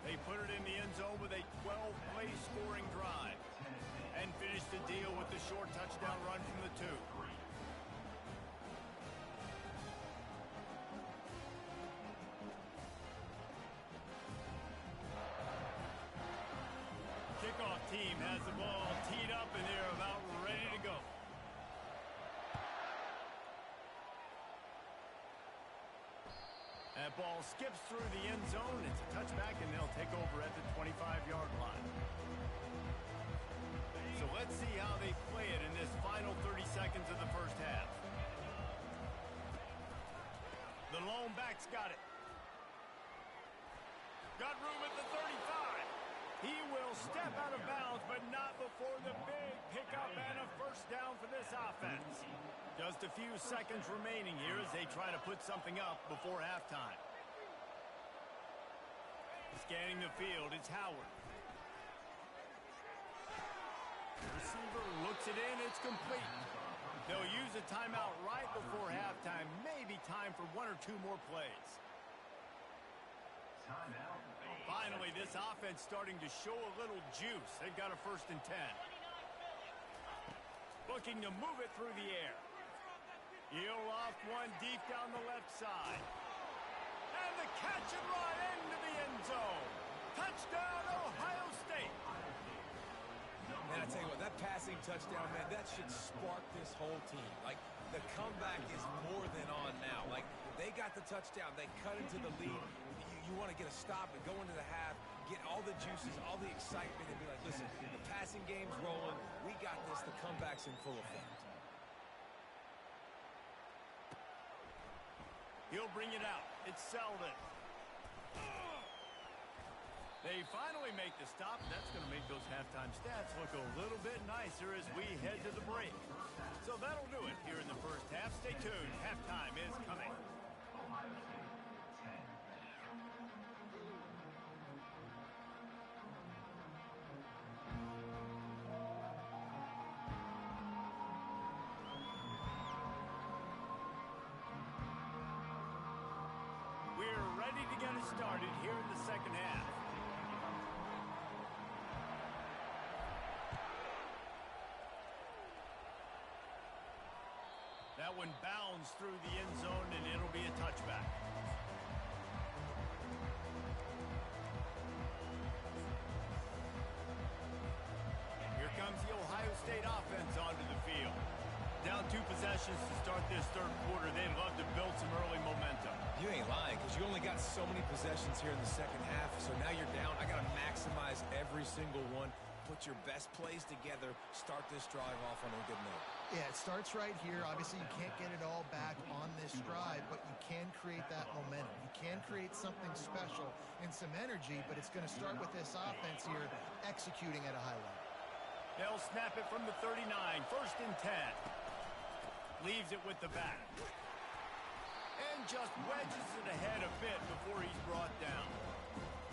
They put it in the end zone with a 12-play scoring drive and finish the deal with the short touchdown run from the 2. Kickoff team has the ball teed up and they're about ready to go. That ball skips through the end zone. It's a touchback, and they'll take over at the 25-yard line. So let's see how they play it in this final 30 seconds of the first half. The lone back's got it. Got room at the 35. He will step out of bounds, but not before the big pickup and a first down for this offense. Just a few seconds remaining here as they try to put something up before halftime. Scanning the field, it's Howard. The receiver looks it in, it's complete. They'll use a timeout right before halftime. Maybe time for one or two more plays. Finally, this offense starting to show a little juice. They've got a 1st and 10. Looking to move it through the air. He'll off one deep down the left side. And the catch and run into the end zone. Touchdown, Ohio State. Man, I tell you what, that passing touchdown, man, that should spark this whole team. Like, the comeback is more than on now. Like, they got the touchdown. They cut into the lead. You want to get a stop and go into the half, get all the juices, all the excitement, and be like, listen, the passing game's rolling. We got this. The comeback's in full effect. He'll bring it out. It's Selden. They finally make the stop. That's going to make those halftime stats look a little bit nicer as we head to the break. So that'll do it here in the first half. Stay tuned. Halftime is coming. Ready to get it started here in the second half. That one bounds through the end zone, and it'll be a touchback. Here comes the Ohio State offense onto the field. Down 2 possessions to start this third quarter. They'd love to build some early momentum. You ain't lying, because you only got so many possessions here in the second half, so now you're down. I got to maximize every single one. Put your best plays together. Start this drive off on a good note. Yeah, it starts right here. Obviously, you can't get it all back on this drive, but you can create that momentum. You can create something special and some energy, but it's going to start with this offense here executing at a high level. They'll snap it from the 39. 1st and 10. Leaves it with the back. And just wedges it ahead a bit before he's brought down.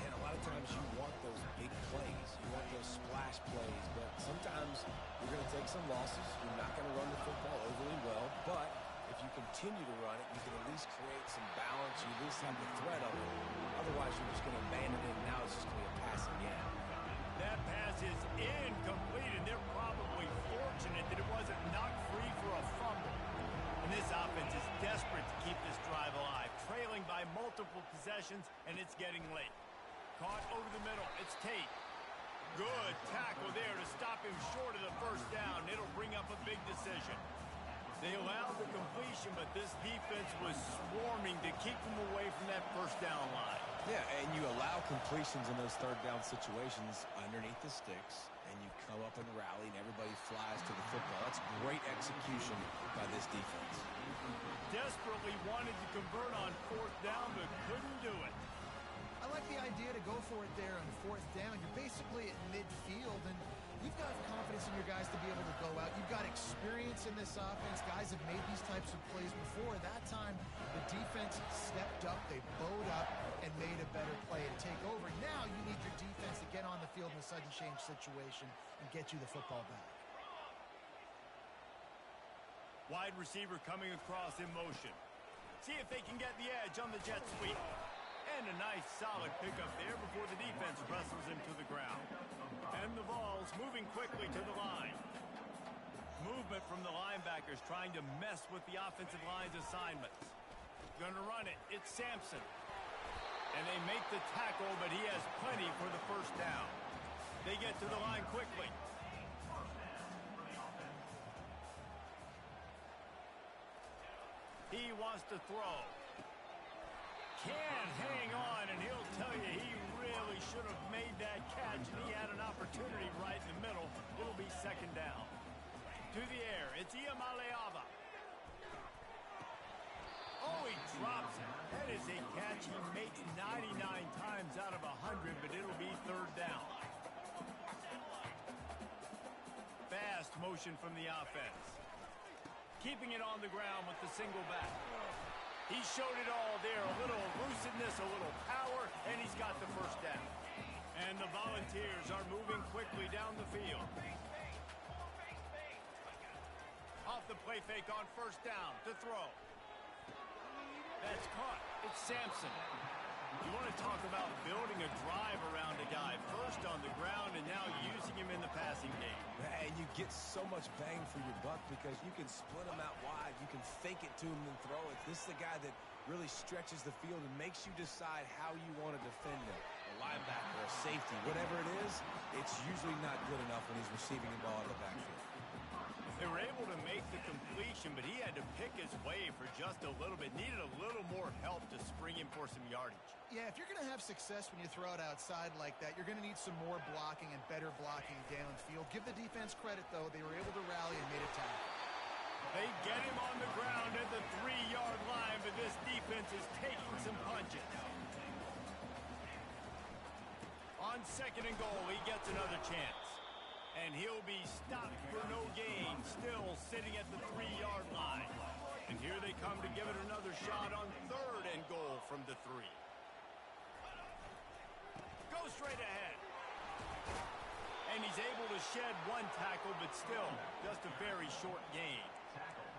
And a lot of times you want those big plays. You want those splash plays. But sometimes you're going to take some losses. You're not going to run the football overly well. But if you continue to run it, you can at least create some balance. You at least have the threat of it. Otherwise, you're just going to abandon it. And now it's just going to be a passing game. That pass is incomplete, and they're probably fortunate that it wasn't knocked free for a fumble. And this offense is desperate to keep this drive alive, trailing by multiple possessions, and it's getting late. Caught over the middle. It's Tate. Good tackle there to stop him short of the first down. It'll bring up a big decision. They allowed the completion, but this defense was swarming to keep them away from that first down line. Yeah, and you allow completions in those third down situations underneath the sticks, and you come up and rally, and everybody flies to the football. That's great execution by this defense. Desperately wanted to convert on 4th down, but couldn't do it. I like the idea to go for it there on 4th down. You're basically at midfield, and you've got confidence in your guys to be able to go out. You've got experience in this offense. Guys have made these types of plays before. That time, the defense stepped up. They bowed up and made a better play to take over. Now you need your defense to get on the field in a sudden change situation and get you the football back. Wide receiver coming across in motion. See if they can get the edge on the jet sweep. And a nice solid pickup there before the defense wrestles him to the ground. And the ball's moving quickly to the line. Movement from the linebackers trying to mess with the offensive line's assignments. Gonna run it. It's Sampson. And they make the tackle, but he has plenty for the first down. They get to the line quickly. He wants to throw. Can't hang on, and he'll tell you he really should have made that catch, and he had an opportunity right in the middle. It'll be second down. To the air, it's Iamaleava. Oh, he drops it. That is a catch he makes 99 times out of 100, but it'll be third down. Fast motion from the offense. Keeping it on the ground with the single back. He showed it all there. A little elusiveness, a little power, and he's got the first down. And the Volunteers are moving quickly down the field. Off the play fake on first down to throw. That's caught. It's Sampson. You want to talk about building a drive around a guy. First on the ground and now using him in the passing game. And you get so much bang for your buck because you can split him out wide. You can fake it to him and throw it. This is the guy that really stretches the field and makes you decide how you want to defend him. A linebacker, a safety, whatever it is, it's usually not good enough when he's receiving the ball in the backfield. They were able to make the completion, but he had to pick his way for just a little bit. Needed a little more help to spring him for some yardage. Yeah, if you're going to have success when you throw it outside like that, you're going to need some more blocking and better blocking downfield. Give the defense credit, though. They were able to rally and made a tackle. They get him on the ground at the 3-yard line, but this defense is taking some punches. On second and goal, he gets another chance. And he'll be stopped for no gain, still sitting at the 3-yard line. And here they come to give it another shot on third and goal from the 3. Go straight ahead. And he's able to shed one tackle, but still just a very short gain.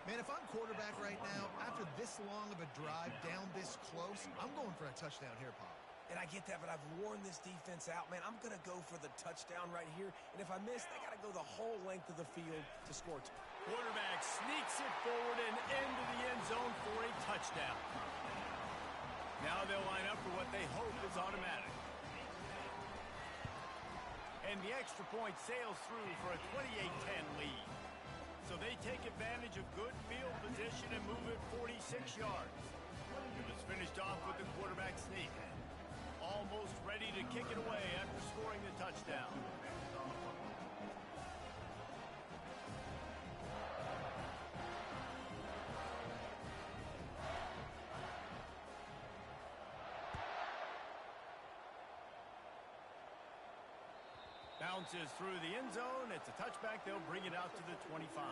Man, if I'm quarterback right now, after this long of a drive down this close, I'm going for a touchdown here, Pop. And I get that, but I've worn this defense out. Man, I'm going to go for the touchdown right here. And if I miss, they got to go the whole length of the field to score. Quarterback sneaks it forward and into the end zone for a touchdown. Now they'll line up for what they hope is automatic. And the extra point sails through for a 28-10 lead. So they take advantage of good field position and move it 46 yards. It was finished off with the quarterback sneak. Almost ready to kick it away after scoring the touchdown. Bounces through the end zone. It's a touchback. They'll bring it out to the 25.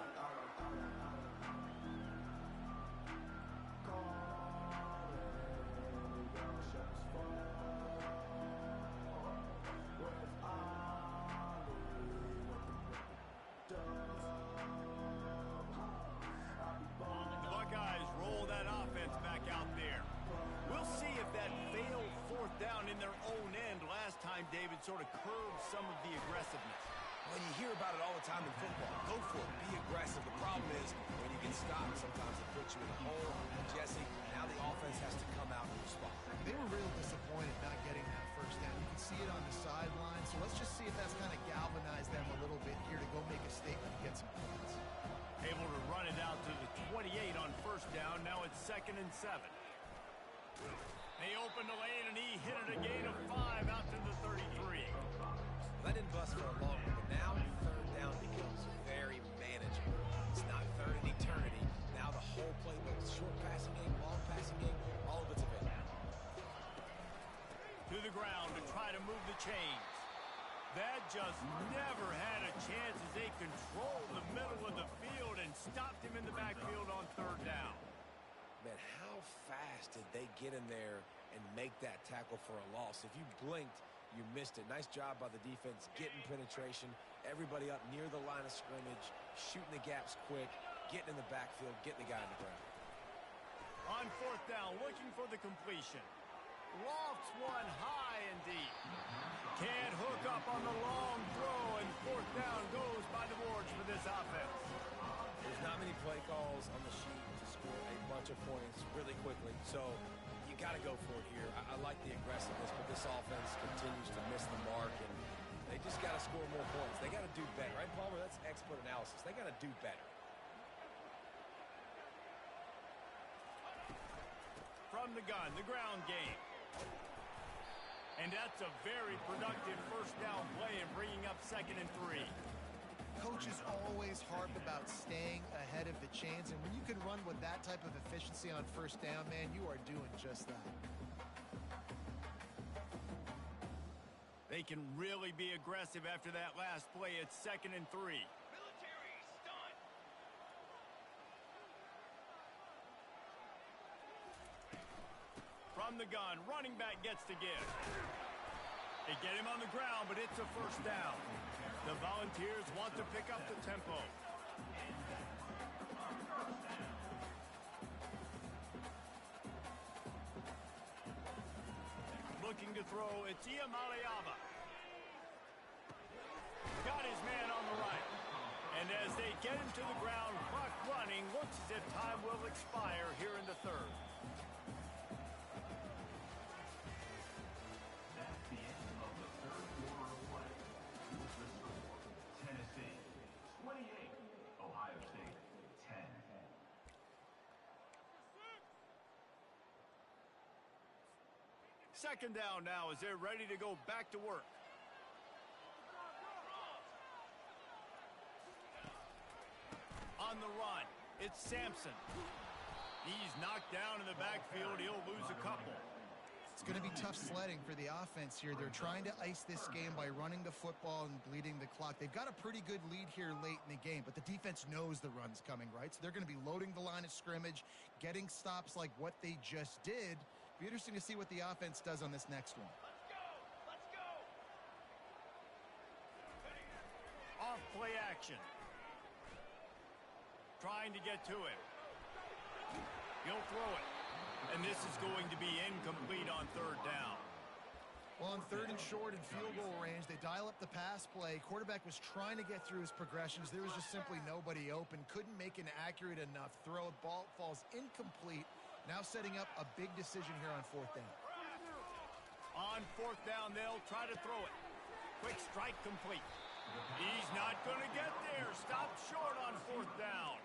David sort of curbs some of the aggressiveness. Well, you hear about it all the time in football. Go for it. Be aggressive. The problem is when you get stopped, sometimes it puts you in a hole. Jesse, now the offense has to come out and respond. They were real disappointed not getting that first down. You can see it on the sideline. So let's just see if that's kind of galvanized them a little bit here to go make a statement and get some points. Able to run it out to the 28 on first down. Now it's 2nd and 7. They opened the lane, and he hit it a gain of 5 out to the 33. That didn't bust for a long one, but now third down becomes very manageable. It's not third in eternity. Now the whole playbook, short passing game, long passing game, all of it's available. To the ground to try to move the chains. That just never had a chance as they controlled the middle of the field and stopped him in the backfield on third down. Man, how fast did they get in there and make that tackle for a loss? If you blinked, you missed it. Nice job by the defense, getting penetration. Everybody up near the line of scrimmage, shooting the gaps quick. getting in the backfield, getting the guy on the ground. On fourth down, looking for the completion. Lofts one high and deep. Can't hook up on the long throw, and fourth down goes by the boards for this offense. There's not many play calls on the sheet to score a bunch of points really quickly, so you got to go for it here. I like the aggressiveness, but this offense continues to miss the mark, and they just got to score more points. They got to do better, right, Palmer? That's expert analysis. They got to do better. From the gun, the ground game. And that's a very productive first down play and bringing up 2nd and 3. Coaches always harp about staying ahead of the chains, and when you can run with that type of efficiency on first down, man, you are doing just that. They can really be aggressive after that last play. It's 2nd and 3. From the gun, running back gets to give. They get him on the ground, but it's a first down. The Volunteers want to pick up the tempo. Looking to throw, it's Iamaleava. Got his man on the right. And as they get him to the ground, clock running, looks as if time will expire here in the third. Second down now as they're ready to go back to work. On the run, it's Sampson. He's knocked down in the backfield. He'll lose a couple. It's going to be tough sledding for the offense here. They're trying to ice this game by running the football and bleeding the clock. They've got a pretty good lead here late in the game, but the defense knows the run's coming, right? So they're going to be loading the line of scrimmage, getting stops like what they just did. Be interesting to see what the offense does on this next one. Let's go! Off play action. Trying to get to him. He'll throw it. And this is going to be incomplete on third down. Well, on third and short and field goal range, they dial up the pass play. Quarterback was trying to get through his progressions. There was just simply nobody open. Couldn't make an accurate enough throw. Ball falls incomplete. Now setting up a big decision here on fourth down. On fourth down, they'll try to throw it. Quick strike complete. He's not going to get there. Stopped short on fourth down.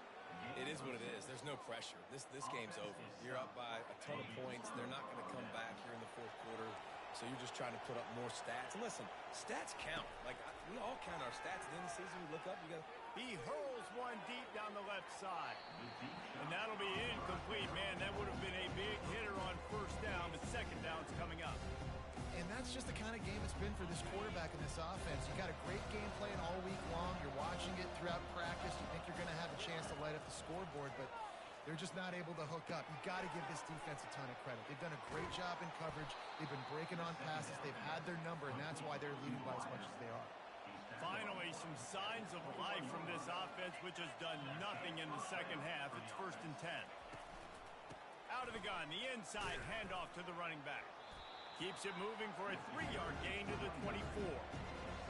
It is what it is. There's no pressure. This game's over. You're up by a ton of points. They're not going to come back here in the fourth quarter. So you're just trying to put up more stats. And listen, stats count. Like, we all count our stats. At the end of the season, we look up, you got. He hurls one deep down the left side. And that'll be incomplete. Man, that would have been a big hitter on first down, but second down's coming up. And that's just the kind of game it's been for this quarterback in this offense. You got a great game plan all week long. You're watching it throughout practice. You think you're going to have a chance to light up the scoreboard, but they're just not able to hook up. You got to give this defense a ton of credit. They've done a great job in coverage. They've been breaking on passes. They've had their number, and that's why they're leading by as much as they are. Finally, some signs of life from this offense, which has done nothing in the second half. It's 1st and 10. Out of the gun, the inside handoff to the running back. Keeps it moving for a 3-yard gain to the 24.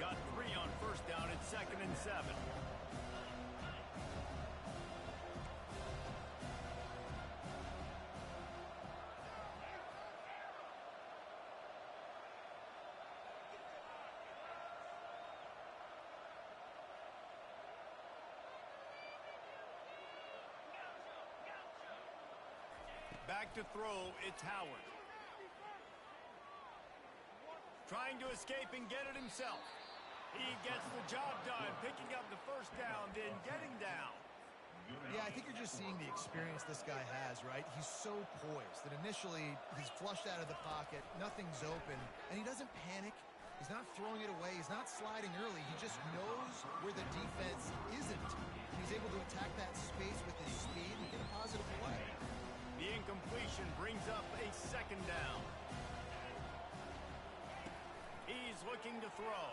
Got 3 on first down at 2nd and 7. Back to throw, it's Howard. Trying to escape and get it himself. He gets the job done, picking up the first down, then getting down. Yeah, I think you're just seeing the experience this guy has, right? He's so poised that initially he's flushed out of the pocket, nothing's open, and he doesn't panic. He's not throwing it away. He's not sliding early. He just knows where the defense isn't. He's able to attack that space with his speed and get a positive play. The incompletion brings up a second down. He's looking to throw.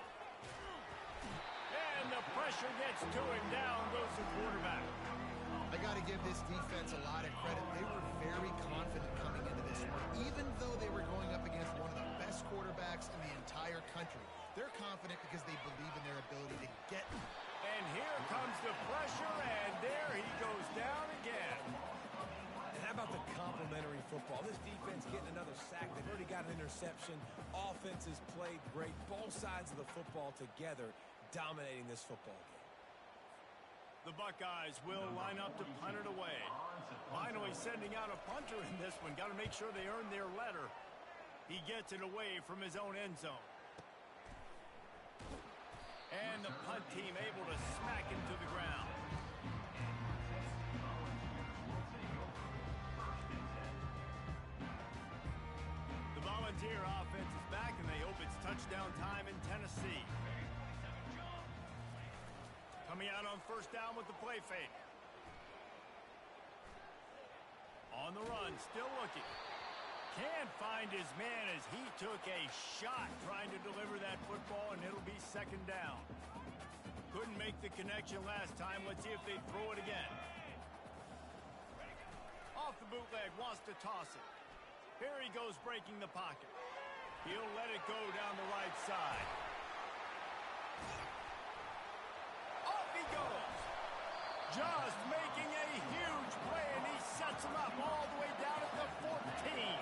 And the pressure gets to him. Down goes the quarterback. I got to give this defense a lot of credit. They were very confident coming into this one, even though they were going up against one of the best quarterbacks in the entire country. They're confident because they believe in their ability to get. And here comes the pressure, and there he goes down again. And how about the complimentary football? This defense getting another sack. They've already got an interception. Offense has played great. Both sides of the football together dominating this football game. The Buckeyes will line up to punt it away. Finally sending out a punter in this one. Got to make sure they earn their letter. He gets it away from his own end zone. And the punt team able to smack him to the ground. The Volunteer offense is back, and they hope it's touchdown time in Tennessee. Coming out on first down with the play fake. On the run, still looking. Can't find his man as he took a shot trying to deliver that football, and it'll be second down. Couldn't make the connection last time. Let's see if they throw it again. Off the bootleg, wants to toss it. Here he goes breaking the pocket. He'll let it go down the right side. Just making a huge play, and he sets him up all the way down at the 14.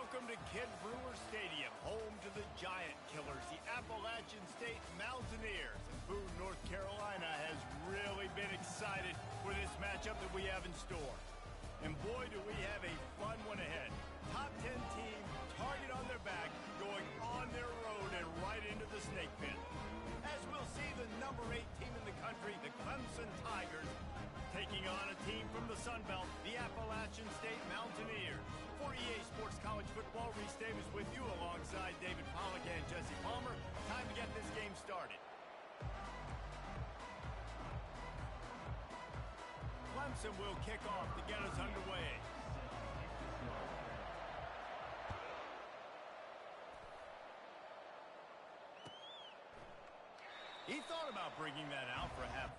Welcome to Kid Brewer Stadium, home to the Giant Killers, the Appalachian State Mountaineers. And Boone, North Carolina has really been excited for this matchup that we have in store. And boy, do we have a fun one ahead. Top 10 team, target on their back, going on their road and right into the snake pit. As we'll see the number 8 team in the country, the Clemson Tigers, taking on a team from the Sun Belt, the Appalachian State Mountaineers. For EA Sports College Football, Reese Davis with you alongside David Pollack and Jesse Palmer. Time to get this game started. Clemson will kick off to get us underway. He thought about bringing that out for half.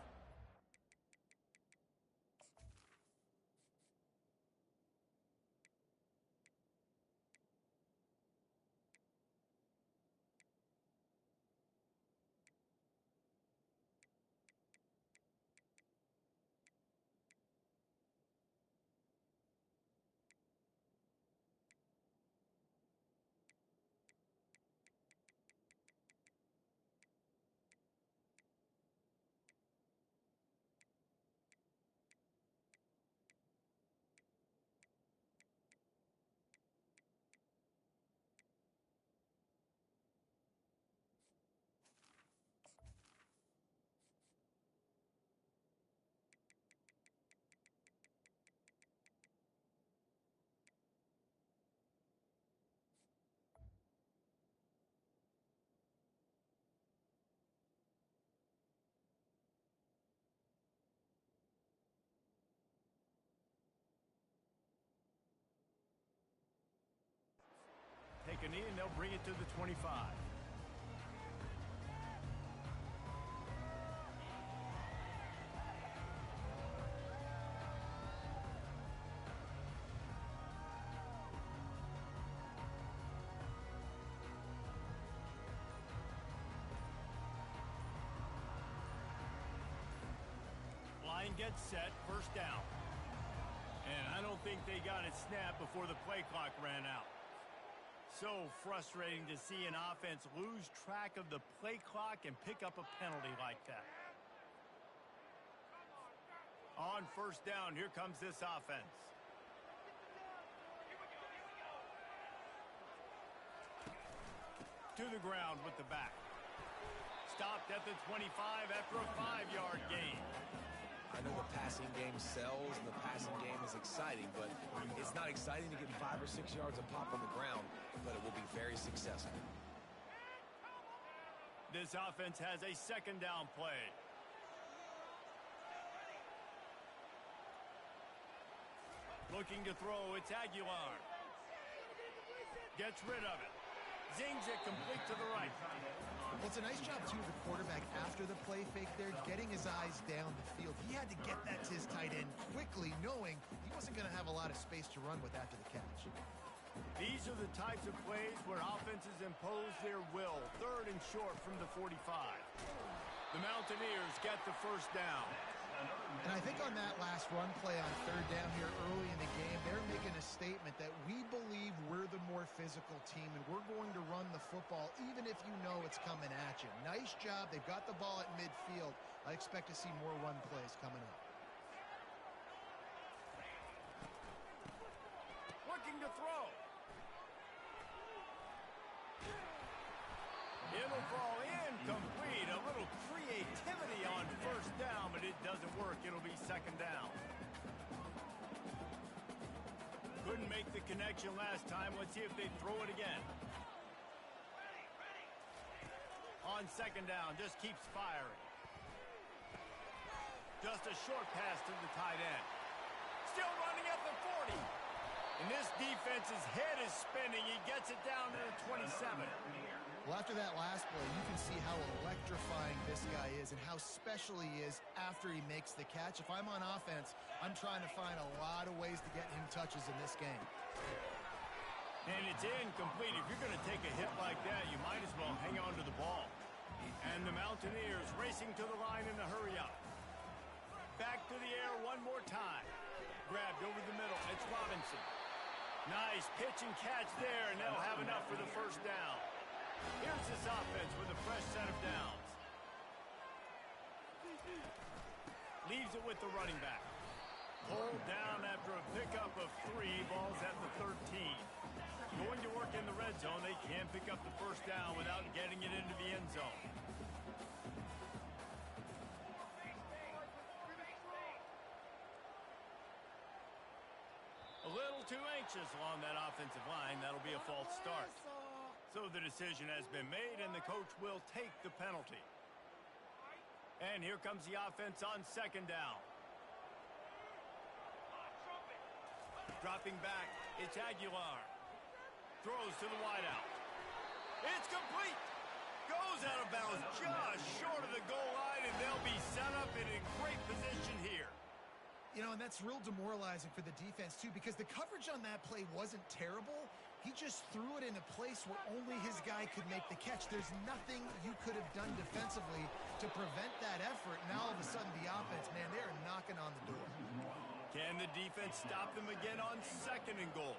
Take a knee and they'll bring it to the 25. Line gets set, first down. And I don't think they got it snapped before the play clock ran out. So frustrating to see an offense lose track of the play clock and pick up a penalty like that. On first down, here comes this offense. To the ground with the back. Stopped at the 25 after a 5-yard gain. I know the passing game sells and the passing game is exciting, but it's not exciting to get 5 or 6 yards of pop on the ground, but it will be very successful. This offense has a second down play. Looking to throw, it's Aguilar. Gets rid of it. Zings it complete to the right. Well, it's a nice job, too, of the quarterback after the play fake there, getting his eyes down the field. He had to get that to his tight end quickly, knowing he wasn't going to have a lot of space to run with after the catch. These are the types of plays where offenses impose their will. Third and short from the 45. The Mountaineers get the first down. And I think on that last run play on third down here early in the game, they're making a statement that we believe we're the more physical team and we're going to run the football even if you know it's coming at you. Nice job. They've got the ball at midfield. I expect to see more run plays coming up. Looking to throw. It'll fall incomplete. A little creativity on first down, but it doesn't work. It'll be second down. Couldn't make the connection last time. Let's see if they throw it again. On second down, just keeps firing. Just a short pass to the tight end. Still running at the 40. And this defense's head is spinning. He gets it down to the 27. Well, after that last play, you can see how electrifying this guy is and how special he is after he makes the catch. If I'm on offense, I'm trying to find a lot of ways to get him touches in this game. And it's incomplete. If you're going to take a hit like that, you might as well hang on to the ball. And the Mountaineers racing to the line in a hurry up. Back to the air one more time. Grabbed over the middle. It's Robinson. Nice pitch and catch there, and they'll have enough for the first down. Here's this offense with a fresh set of downs. Leaves it with the running back. Pulled down after a pickup of 3. Ball's at the 13. Going to work in the red zone. They can pick up the first down without getting it into the end zone. A little too anxious along that offensive line. That'll be a false start. So the decision has been made, and the coach will take the penalty. And here comes the offense on second down. Dropping back, it's Aguilar. Throws to the wideout. It's complete. Goes out of bounds just short of the goal line, and they'll be set up in a great position here. You know, and that's real demoralizing for the defense, too, because the coverage on that play wasn't terrible. He just threw it in a place where only his guy could make the catch. There's nothing you could have done defensively to prevent that effort. Now, all of a sudden, the offense, man, they're knocking on the door. Can the defense stop them again on second and goal?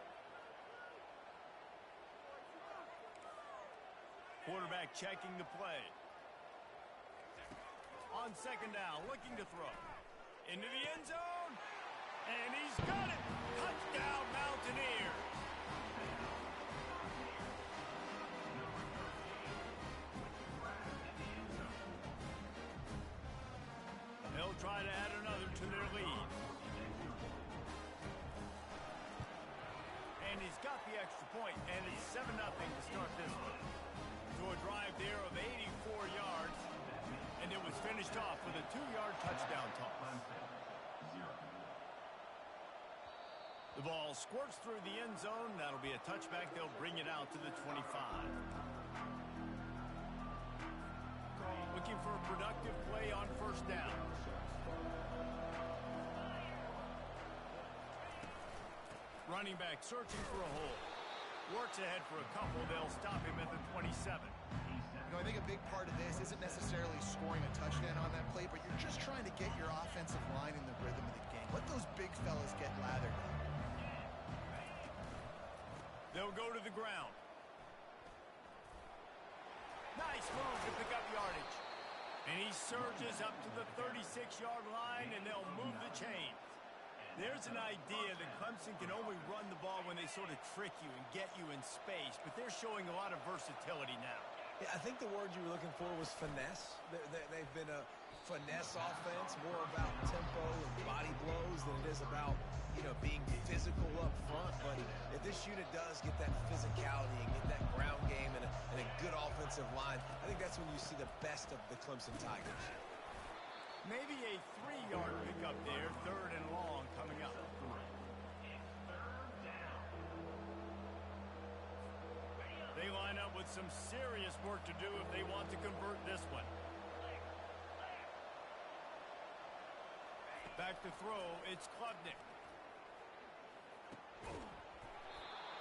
Quarterback checking the play. On second down, looking to throw. Into the end zone. And he's got it. Touchdown, Mountaineers. They'll try to add another to their lead. And he's got the extra point, and it's 7-0 to start this one. To a drive there of 84 yards, and it was finished off with a 2-yard touchdown toss. The ball squirts through the end zone. That'll be a touchback. They'll bring it out to the 25. Looking for a productive play on first down. Running back searching for a hole. Works ahead for a couple. They'll stop him at the 27. You know, I think a big part of this isn't necessarily scoring a touchdown on that play, but you're just trying to get your offensive line in the rhythm of the game. Let those big fellas get lathered up. They'll go to the ground. Nice move to pick up yardage. And he surges up to the 36-yard line, and they'll move the chains. There's an idea that Clemson can only run the ball when they sort of trick you and get you in space, but they're showing a lot of versatility now. Yeah, I think the word you were looking for was finesse. They've been a finesse offense, more about tempo and body blows than it is about, being physical up front. But if this unit does get that physicality and get that ground game and a good offensive line, I think that's when you see the best of the Clemson Tigers. Maybe a 3-yard pickup there, third and long coming up. They line up with some serious work to do if they want to convert this one. Back to throw, it's Klubnik.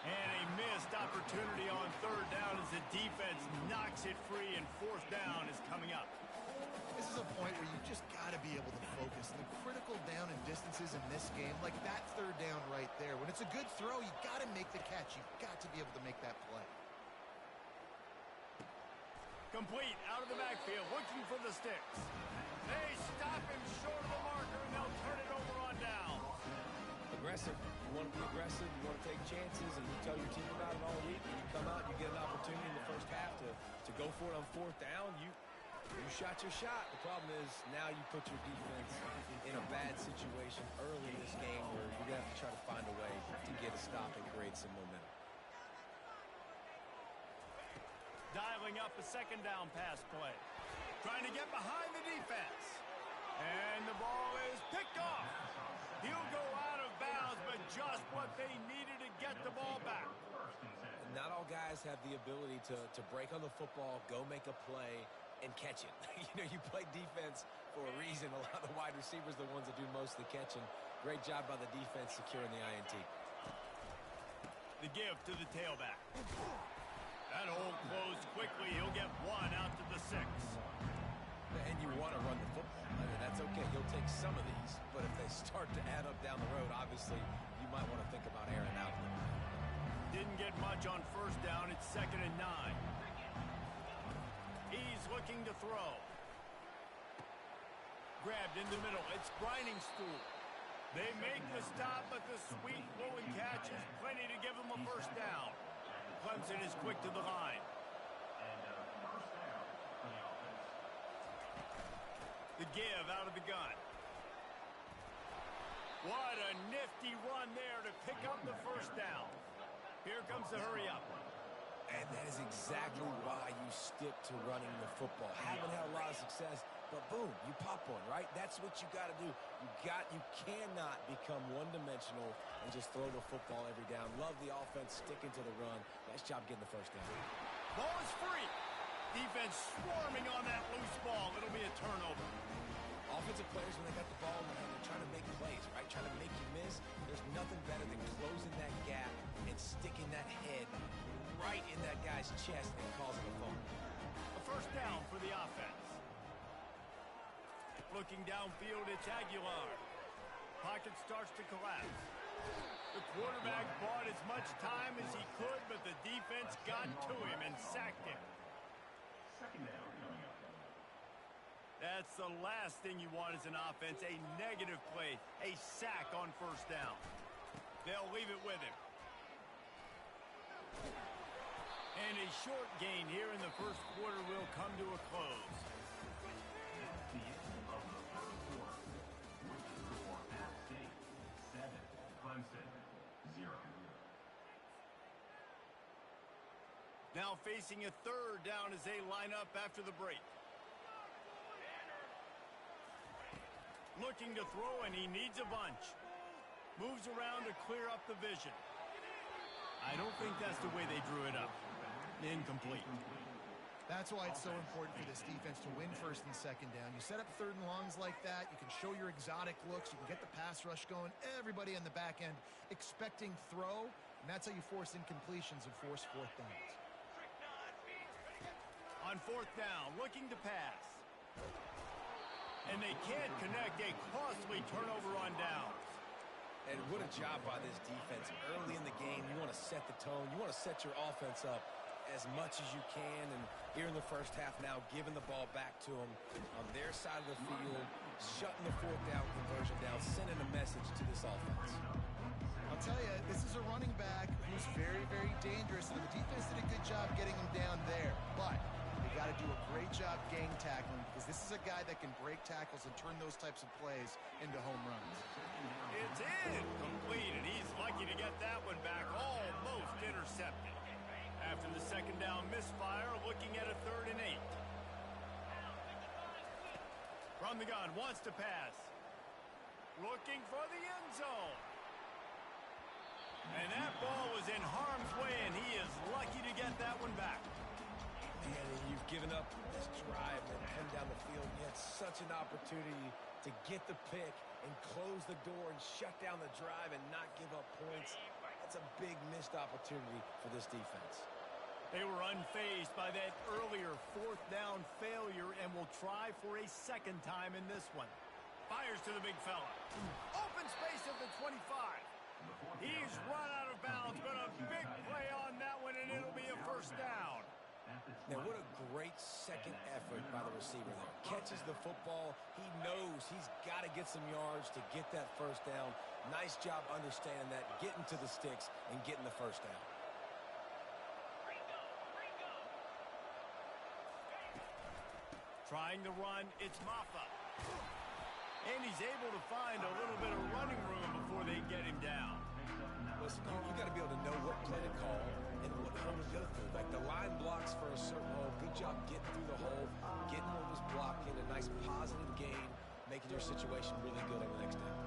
And a missed opportunity on third down as the defense knocks it free, and fourth down is coming up. This is a point where you just got to be able to focus. The critical down and distances in this game, like that third down right there. When it's a good throw, you got to make the catch. You've got to be able to make that play. Complete, out of the backfield, looking for the sticks. They stop him short of the marker, and they'll turn it over on down. Aggressive. You want to be aggressive, you want to take chances, and you tell your team about it all week, and you come out and you get an opportunity in the first half to go for it on fourth down. You shot your shot. The problem is now you put your defense in a bad situation early in this game where you're going to have to try to find a way to get a stop and create some momentum. Dialing up a second down pass play. Trying to get behind the defense. And the ball is picked off. He'll go out of bounds, but just what they needed to get the ball back. Not all guys have the ability to break on the football, go make a play, and catch it. You play defense for a reason. A lot of the wide receivers are the ones that do most of the catching. Great job by the defense securing the INT. The give to the tailback. That hole closed quickly. He'll get one out to the 6. And you want to run the football. I mean, that's okay. You'll take some of these. But if they start to add up down the road, obviously, you might want to think about airing out a little bit. didn't get much on first down. It's 2nd and 9. He's looking to throw. Grabbed in the middle. It's grinding stool. They make the stop, but the sweet flowing catch is plenty to give them a first down. Clemson is quick to the line. The give out of the gun. What a nifty run there to pick up the first down. Here comes the hurry up. And that is exactly why you stick to running the football. Haven't had a lot of success, but boom, you pop one, right? That's what you got to do. You cannot become one-dimensional and just throw the football every down. Love the offense sticking to the run. Nice job getting the first down. Ball is free. Defense swarming on that loose ball. It'll be a turnover. Offensive players, when they got the ball in their hand, they're trying to make plays, right? Trying to make you miss. There's nothing better than closing that gap and sticking that head right in that guy's chest and causing a fumble. A first down for the offense. Looking downfield, it's Aguilar. Pocket starts to collapse. The quarterback bought as much time as he could, but the defense got to him and sacked him. That's the last thing you want as an offense, a negative play, a sack on first down. They'll leave it with him. And a short gain here in the first quarter will come to a close. Now facing a third down as they line up after the break. Looking to throw, and he needs a bunch. Moves around to clear up the vision. I don't think that's the way they drew it up. Incomplete. That's why it's so important for this defense to win first and second down. You set up third and longs like that. You can show your exotic looks. You can get the pass rush going. Everybody on the back end expecting throw, and that's how you force incompletions and force fourth downs. On fourth down, looking to pass. And they can't connect, a costly turnover on downs. And what a job by this defense. Early in the game, you want to set the tone. You want to set your offense up as much as you can. And here in the first half now, giving the ball back to them on their side of the field, shutting the fourth down conversion down, sending a message to this offense. I'll tell you, this is a running back who's very, very dangerous, and the defense did a good job getting him down there. But they got to do a great job gang tackling, because this is a guy that can break tackles and turn those types of plays into home runs. It's incomplete, and he's lucky to get that one back, almost intercepted. After the second down misfire, looking at a 3rd and 8. From the gun, wants to pass. Looking for the end zone. And that ball was in harm's way, and he is lucky to get that one back. Man, you've given up this drive and come down the field. You had such an opportunity to get the pick and close the door and shut down the drive and not give up points. That's a big missed opportunity for this defense. They were unfazed by that earlier 4th down failure and will try for a second time in this one. Fires to the big fella. Open space at the 25. He's run out of bounds, but a big play on that one, and it'll be a first down. Now, what a great second effort by the receiver there. Catches the football. He knows he's got to get some yards to get that first down. Nice job understanding that, getting to the sticks and getting the first down. Trying to run, it's Maffa. And he's able to find a little bit of running room before they get him down. Listen, you got to be able to know what play to call and what hole to go through. Like the line blocks for a certain hole. Good job getting through the hole, getting what was blocking, a nice positive gain, making your situation really good on the next down.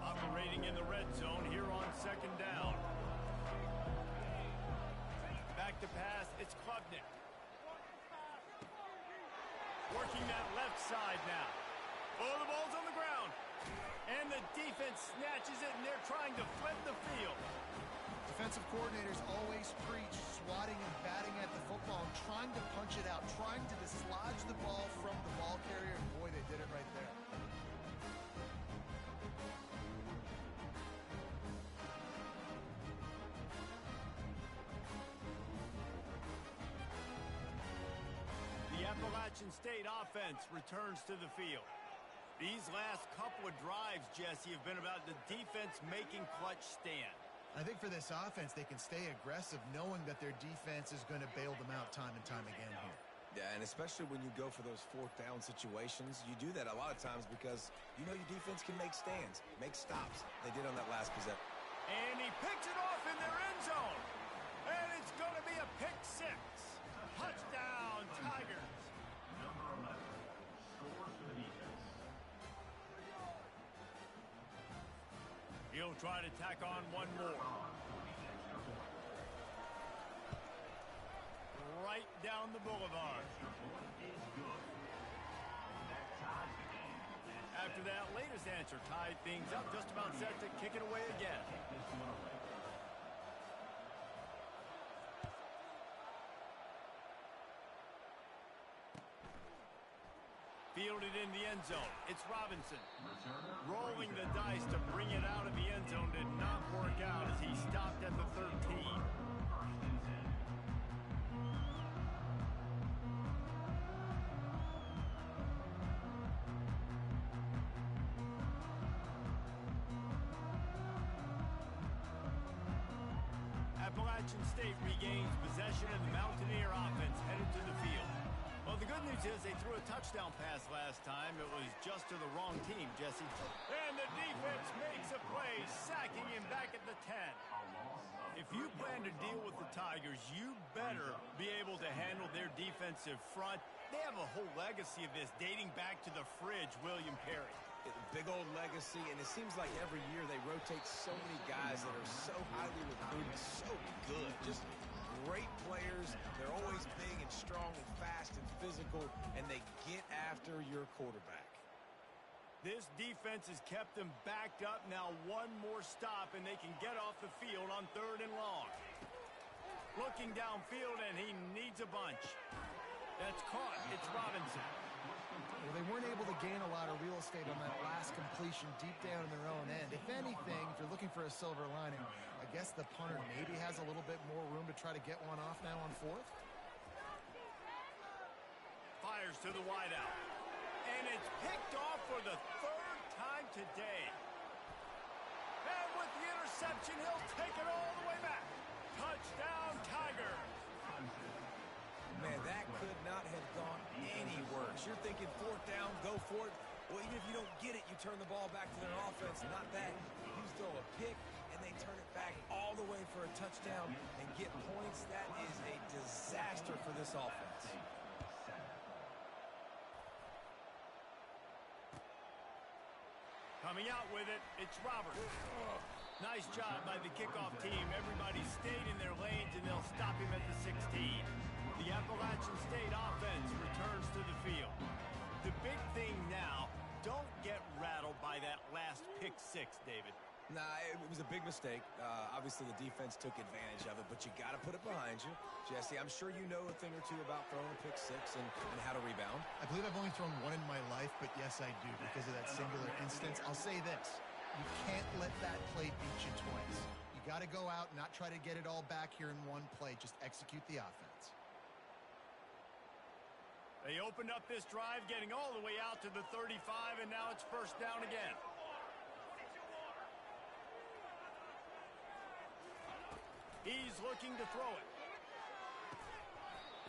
Operating in the red zone here on second down. Back to pass, it's Klubnik. Working that left side now. Oh, the ball's on the ground. And the defense snatches it, and they're trying to flip the field. Defensive coordinators always preach swatting and batting at the football and trying to punch it out, trying to dislodge the ball from the ball carrier, and boy, they did it right there. The Appalachian State offense returns to the field. These last couple of drives, Jesse, have been about the defense making clutch stand. I think for this offense, they can stay aggressive knowing that their defense is going to bail them out time and time again here. Yeah, and especially when you go for those fourth down situations, you do that a lot of times because you know your defense can make stands, make stops. They did on that last possession. And he picks it off in their end zone. And it's going to be a pick six. Touchdown, Tigers. He'll try to tack on one more. Right down the boulevard. After that latest answer tied things up, just about set to kick it away again. Fielded in the end zone. It's Robinson. Rolling the dice to bring it out of the end zone did not work out as he stopped at the 13. Appalachian State regains possession and the Mountaineer offense headed to the field. Well, the good news is they threw a touchdown pass last time. It was just to the wrong team, Jesse. And the defense makes a play, sacking him back at the 10. If you plan to deal with the Tigers, you better be able to handle their defensive front. They have a whole legacy of this dating back to the fridge, William Perry. Big old legacy, and it seems like every year they rotate so many guys that are so highly recruited, so good, just great players. They're always big and strong and fast and physical, and they get after your quarterback. This defense has kept them backed up. Now one more stop, and they can get off the field on 3rd and long. Looking downfield, and he needs a bunch. That's caught. It's Robinson. Well, they weren't able to gain a lot of real estate on that last completion deep down in their own end. If anything, if you're looking for a silver lining, I guess the punter maybe has a little bit more room to try to get one off now on 4th. Fires to the wideout. And it's picked off for the 3rd time today. And with the interception, he'll take it all the way back. Touchdown, Tiger. Man, that could not have gone any worse. You're thinking 4th down, go for it. Well, even if you don't get it, you turn the ball back to their offense. Not that. You throw a pick, and they turn it back all the way for a touchdown and get points. That is a disaster for this offense. Coming out with it, it's Roberts. Nice job by the kickoff team. Everybody stayed in their lanes, and they'll stop him at the 16. The Appalachian State offense returns to the field. The big thing now, don't get rattled by that last pick six, David. Nah, it was a big mistake. Obviously, the defense took advantage of it, but you got to put it behind you. Jesse, I'm sure you know a thing or two about throwing a pick six and how to rebound. I believe I've only thrown one in my life, but yes, I do because of that singular instance. I'll say this. You can't let that play beat you twice. You got to go out and not try to get it all back here in one play. Just execute the offense. They opened up this drive, getting all the way out to the 35, and now it's 1st down again. He's looking to throw it.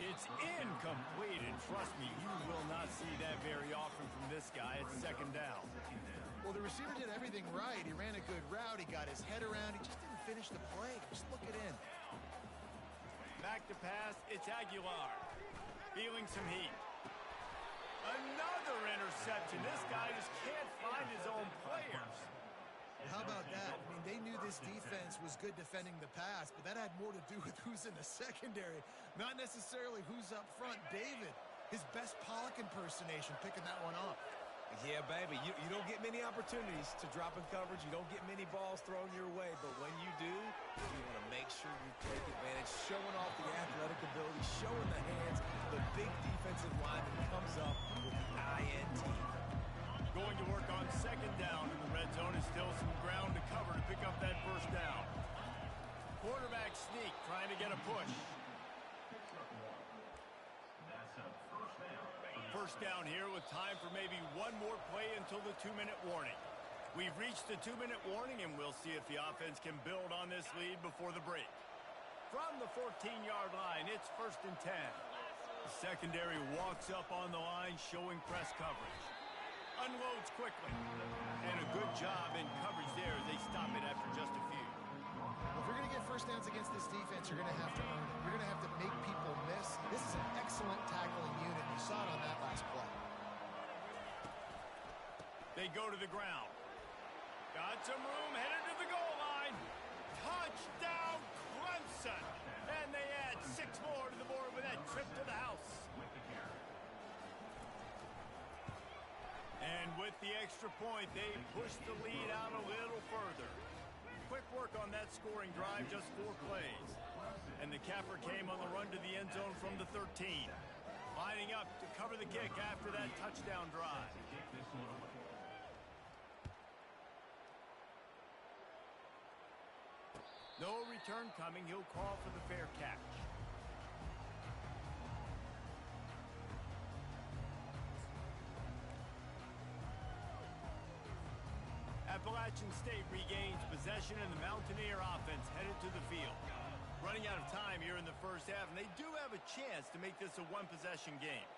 It's incomplete, and trust me, you will not see that very often from this guy. It's 2nd down. Well, the receiver did everything right. He ran a good route. He got his head around. He just didn't finish the play. Just look it in. Back to pass. It's Aguilar. Feeling some heat. Another interception. This guy just can't find his own players. How about that? I mean, they knew this defense was good defending the pass, but that had more to do with who's in the secondary, not necessarily who's up front. David, his best Pollock impersonation, picking that one off. Yeah, baby, you don't get many opportunities to drop in coverage. You don't get many balls thrown your way, but when you do, you want to make sure you take advantage, showing off the athletic ability, showing the hands, the big defensive line that comes up with the INT. Going to work on second down in the red zone. Is still some ground to cover to pick up that first down. Quarterback sneak, trying to get a push. First down here with time for maybe one more play until the 2-minute warning. We've reached the 2-minute warning, and we'll see if the offense can build on this lead before the break. From the 14-yard line, it's 1st and 10. The secondary walks up on the line, showing press coverage. Unloads quickly. And a good job in coverage there as they stop it after just a few. Well, if you're going to get first downs against this defense, you're going to have to earn it. You're going to have to make people miss. This is an excellent tackling unit. You saw it on that last play. They go to the ground. Got some room, headed to the goal line. Touchdown, Clemson. And they add 6 more to the board with that trip to the house. And with the extra point, they push the lead out a little further. Quick work on that scoring drive, just 4 plays. And the capper came on the run to the end zone from the 13. Lining up to cover the kick after that touchdown drive. No return coming. He'll call for the fair catch. Appalachian State regains possession, and the Mountaineer offense headed to the field. Running out of time here in the first half, and they do have a chance to make this a one-possession game.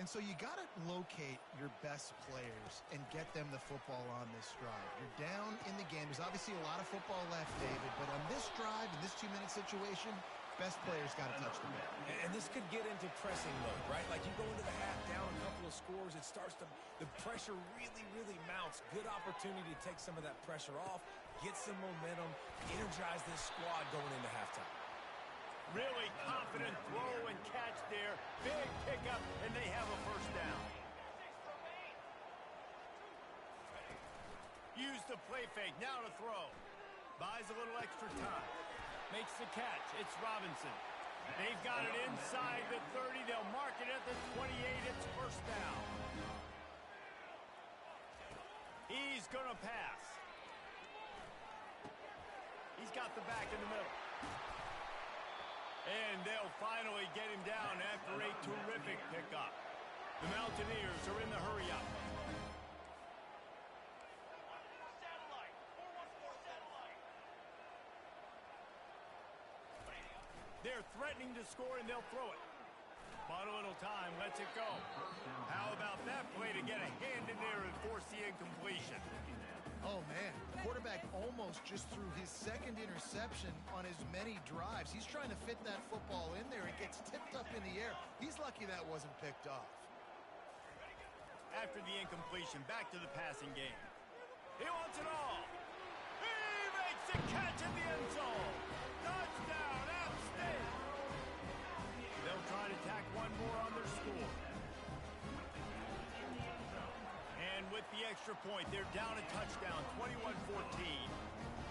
And so you got to locate your best players and get them the football on this drive. You're down in the game. There's obviously a lot of football left, David, but on this drive, in this 2-minute situation, best players got to touch the ball. And this could get into pressing mode, right? Like you go into the half down a couple of scores, it starts to, the pressure really mounts. Good opportunity to take some of that pressure off, get some momentum, energize this squad going into halftime. Really confident throw and catch there. Big pickup, and they have a first down. Use the play fake, now to throw. Buys a little extra time. Makes the catch. It's Robinson. They've got it inside the 30. They'll mark it at the 28. It's first down. He's going to pass. He's got the back in the middle. And they'll finally get him down after a terrific pickup. The Mountaineers are in the hurry-up. They're threatening to score, and they'll throw it. But a little time, lets it go. How about that play to get a hand in there and force the incompletion? Oh, man. The quarterback almost just threw his second interception on as many drives. He's trying to fit that football in there. It gets tipped up in the air. He's lucky that wasn't picked off. After the incompletion, back to the passing game. He wants it all. He makes the catch in the end zone. Touchdown, App State. They'll try to tack one more on their score. And with the extra point, they're down a touchdown, 21-14.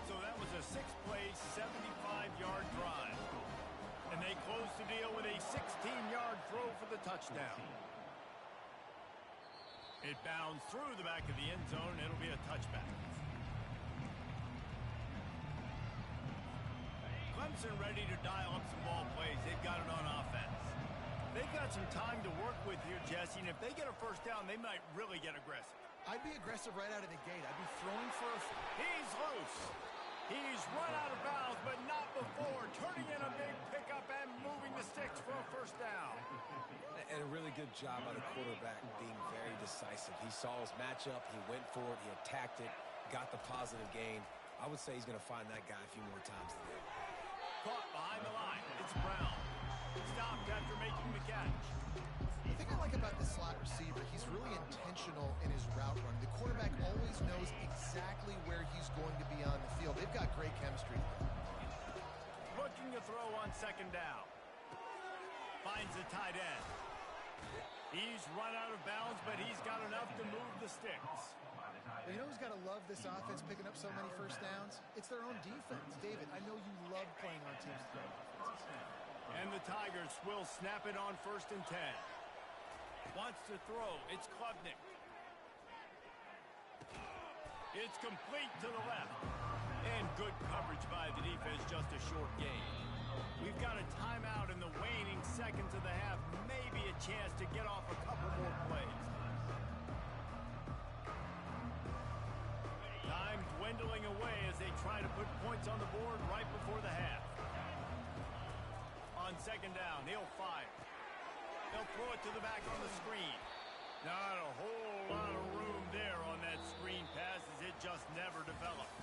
So that was a 6-play, 75-yard drive. And they close the deal with a 16-yard throw for the touchdown. It bounds through the back of the end zone. It'll be a touchback. Clemson ready to dial up some ball plays. They've got it on offense. They've got some time to work with here, Jesse, and if they get a first down, they might really get aggressive. I'd be aggressive right out of the gate. I'd be throwing for a... He's loose. He's run out of bounds, but not before. Turning in a big pickup and moving the sticks for a first down. And a really good job by the quarterback being very decisive. He saw his matchup, he went for it, he attacked it, got the positive gain. I would say he's going to find that guy a few more times today. Caught behind the line. It's Brown. Stopped after making the catch. The thing I like about this slot receiver, he's really intentional in his route run. The quarterback always knows exactly where he's going to be on the field. They've got great chemistry. Looking to throw on second down. Finds the tight end. He's run out of bounds, but he's got enough to move the sticks. Well, you know who's got to love this offense picking up so many first downs? It's their own defense. David, I know you love playing on teams with great offenses. And the Tigers will snap it on 1st and 10. Wants to throw. It's Klubnik. It's complete to the left. And good coverage by the defense, just a short gain. We've got a timeout in the waning seconds of the half. Maybe a chance to get off a couple more plays. Time dwindling away as they try to put points on the board right before the half. On 2nd down, he'll fire. They'll throw it to the back on the screen. Not a whole lot of room there on that screen pass as it just never developed.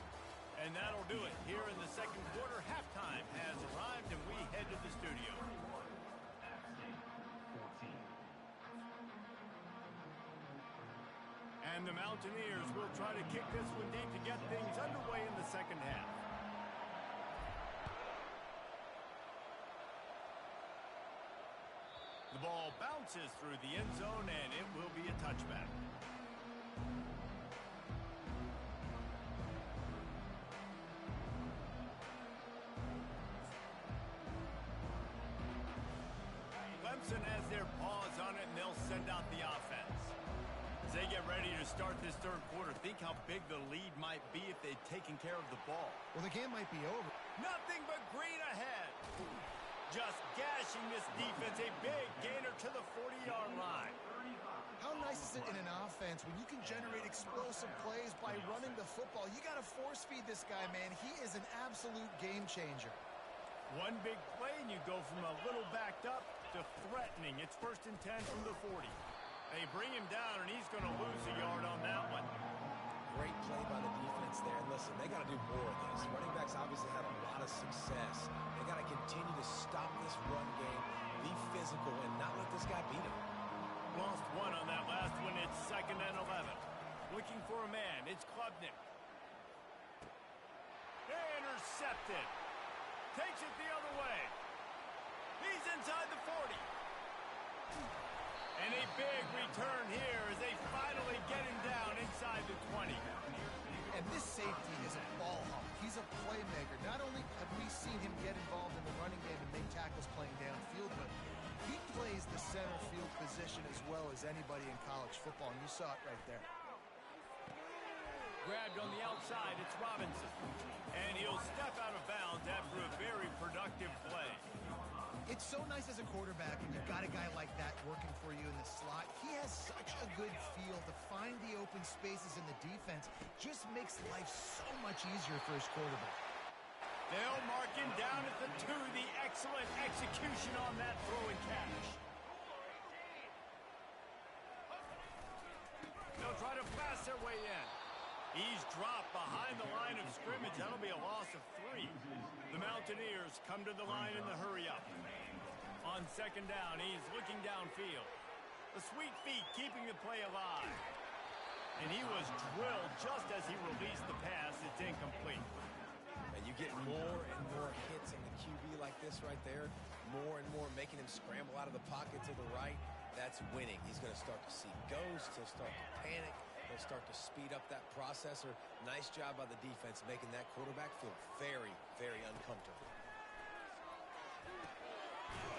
And that'll do it here in the 2nd quarter. Halftime has arrived and we head to the studio. And the Mountaineers will try to kick this one deep to get things underway in the 2nd half. The ball bounces through the end zone, and it will be a touchback. Clemson has their paws on it, and they'll send out the offense. As they get ready to start this 3rd quarter, think how big the lead might be if they'd taken care of the ball. Well, the game might be over. Nothing but green ahead. Just gashing this defense, a big gainer to the 40-yard line. How nice is it in an offense when you can generate explosive plays by running the football? You got to force-feed this guy, man. He is an absolute game changer. One big play, and you go from a little backed up to threatening. It's 1st and 10 from the 40. They bring him down, and he's going to lose a yard on that one. Great play by the defense there. And listen, they got to do more of this. Running backs obviously had a lot of success. They got to continue to stop this run game, be physical, and not let this guy beat him. Lost one on that last one. It's 2nd and 11. Looking for a man. It's Klubnik. Intercepted. Takes it the other way. He's inside the 40. And a big return here as they finally get him down inside the 20. And this safety is a ball hawk. He's a playmaker. Not only have we seen him get involved in the running game and make tackles playing downfield, but he plays the center field position as well as anybody in college football, and you saw it right there. Grabbed on the outside, it's Robinson. And he'll step out of bounds after a very productive play. It's so nice as a quarterback when you've got a guy like that working for you in the slot. He has such a good feel to find the open spaces in the defense. Just makes life so much easier for his quarterback. They'll mark him down at the 2. The excellent execution on that throw and catch. They'll try to pass their way in. He's dropped behind the line of scrimmage. That'll be a loss of 3. The Mountaineers come to the line in the hurry-up. On 2nd down, he's looking downfield. The sweet feet keeping the play alive. And he was drilled just as he released the pass. It's incomplete. And you get more and more hits on the QB like this right there. More and more making him scramble out of the pocket to the right. That's winning. He's going to start to see ghosts. He'll start to panic. He'll start to speed up that processor. Nice job by the defense making that quarterback feel very, very uncomfortable.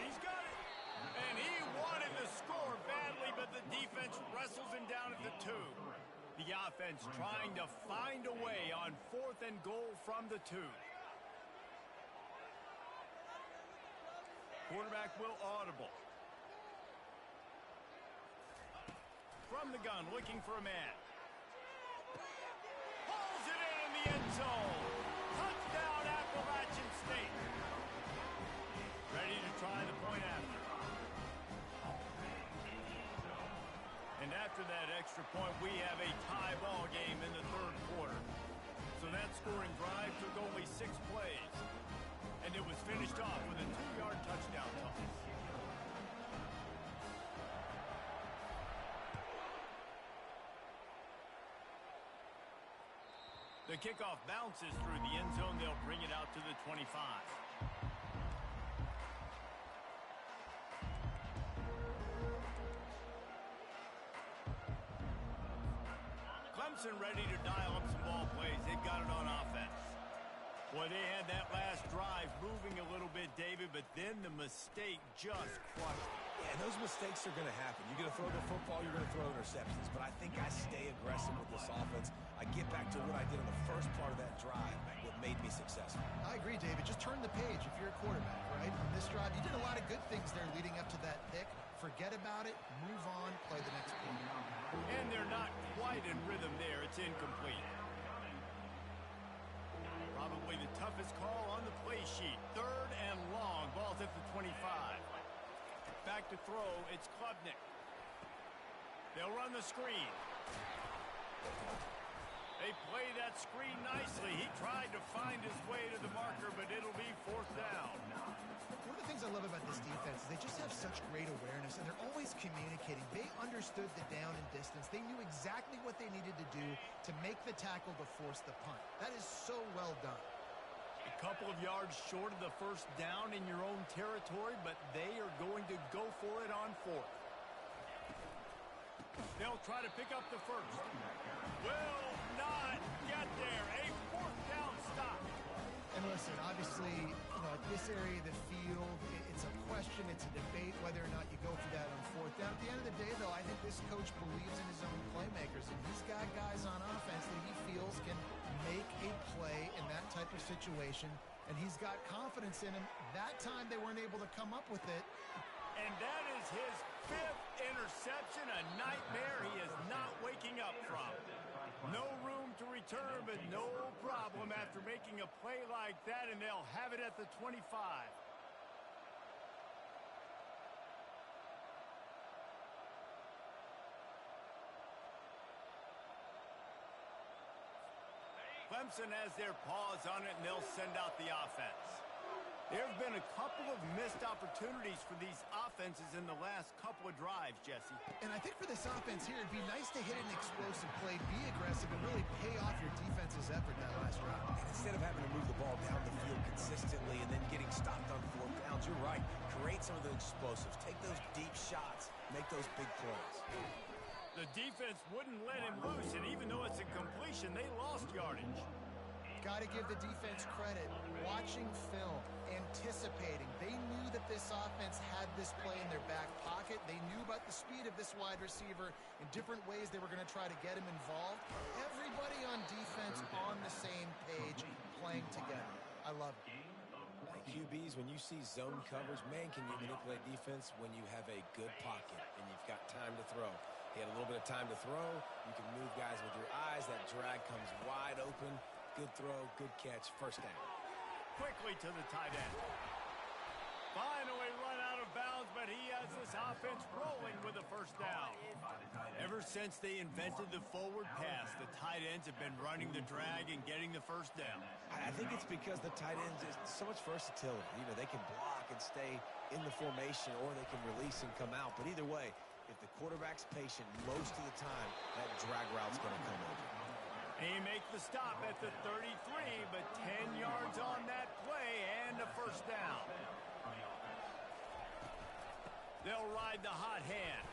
He's got it. And he wanted to score badly, but the defense wrestles him down at the 2. The offense trying to find a way on 4th and goal from the 2. Quarterback will audible. From the gun, looking for a man. Pulls it in the end zone. Touchdown, Appalachian State. Ready to try the point after. And after that extra point, we have a tie ball game in the 3rd quarter. So that scoring drive took only 6 plays. And it was finished off with a 2-yard touchdown toss. The kickoff bounces through the end zone. They'll bring it out to the 25. Clemson ready to dial up some ball plays. They've got it on offense. Boy, they had that last drive moving a little bit, David, but then the mistake just crushed it. Yeah, and those mistakes are going to happen. You're going to throw the football, you're going to throw interceptions. But I think I stay aggressive with this offense. I get back to what I did in the first part of that drive, what made me successful. I agree, David. Just turn the page if you're a quarterback, right? On this drive, you did a lot of good things there leading up to that pick. Forget about it, move on, play the next play. And they're not quite in rhythm there. It's incomplete. Probably the toughest call on the play sheet. 3rd and long. Ball's at the 25. Back to throw. It's Klubnik. They'll run the screen. They play that screen nicely. He tried to find his way to the marker, but it'll be 4th down. One of the things I love about this defense is they just have such great awareness, and they're always communicating. They understood the down and distance. They knew exactly what they needed to do to make the tackle to force the punt. That is so well done. A couple of yards short of the first down in your own territory, but they are going to go for it on 4th. They'll try to pick up the first. Will not get there. A 4th down stop. And listen, obviously, at this area of the field, it's a question, it's a debate whether or not you go for that on 4th down. At the end of the day, though, I think this coach believes in his own playmakers, and he's got guys on offense that he feels can make a play in that type of situation, and he's got confidence in him. That time, they weren't able to come up with it. And that is his 5th interception, a nightmare he is not waking up from. No room to return, but no problem after making a play like that, and they'll have it at the 25. Clemson has their paws on it, and they'll send out the offense. There have been a couple of missed opportunities for these offenses in the last couple of drives, Jesse. And I think for this offense here, it'd be nice to hit an explosive play, be aggressive, and really pay off your defense's effort that last drive. And instead of having to move the ball down the field consistently and then getting stopped on 4th downs, you're right. Create some of the explosives. Take those deep shots. Make those big plays. The defense wouldn't let him loose, and even though it's a completion, they lost yardage. Got to give the defense credit. Watching film, anticipating. They knew that this offense had this play in their back pocket. They knew about the speed of this wide receiver in different ways they were going to try to get him involved. Everybody on defense on the same page, playing together. I love it. QBs, when you see zone coverage, man, can you manipulate defense when you have a good pocket and you've got time to throw. He had a little bit of time to throw. You can move guys with your eyes. That drag comes wide open. Good throw, good catch, 1st down. Quickly to the tight end. Finally run out of bounds, but he has this offense rolling with a 1st down. Ever since they invented the forward pass, the tight ends have been running the drag and getting the 1st down. I think it's because the tight ends is so much versatility. They can block and stay in the formation, or they can release and come out. But either way, if the quarterback's patient, most of the time, that drag route's going to come over. He makes the stop at the 33, but 10 yards on that play and a 1st down. They'll ride the hot hand.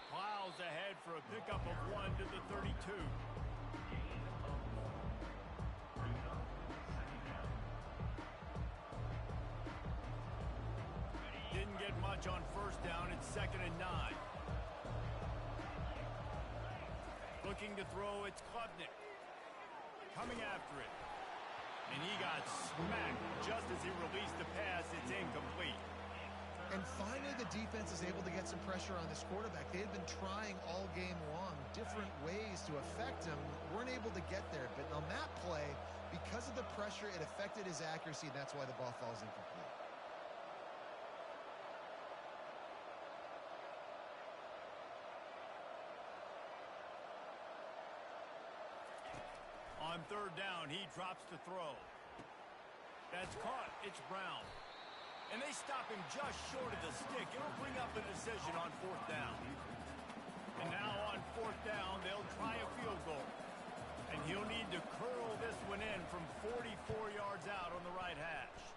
Plows ahead for a pickup of 1 to the 32. Didn't get much on 1st down. It's 2nd and 9. Looking to throw, it's Klubnik. Coming after it. And he got smacked just as he released the pass. It's incomplete. And finally, the defense is able to get some pressure on this quarterback. They had been trying all game long different ways to affect him. Weren't able to get there. But on that play, because of the pressure, it affected his accuracy. And that's why the ball falls incomplete. On 3rd down, he drops to throw. That's caught. It's Brown. And they stop him just short of the stick. It'll bring up a decision on 4th down. And now on 4th down, they'll try a field goal. And he'll need to curl this one in from 44 yards out on the right hash.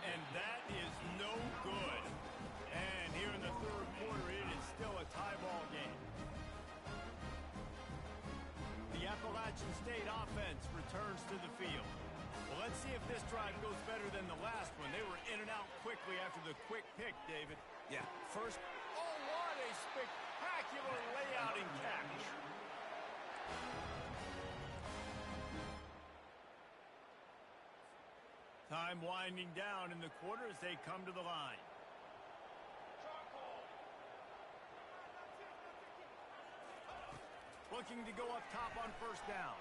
And that is no good. And here in the 3rd quarter, it is still a tie ball game. Appalachian State offense returns to the field. Well, let's see if this drive goes better than the last one. They were in and out quickly after the quick pick, David. Yeah, first. Oh, what a spectacular layout and catch. Time winding down in the quarter as they come to the line. Looking to go up top on first down.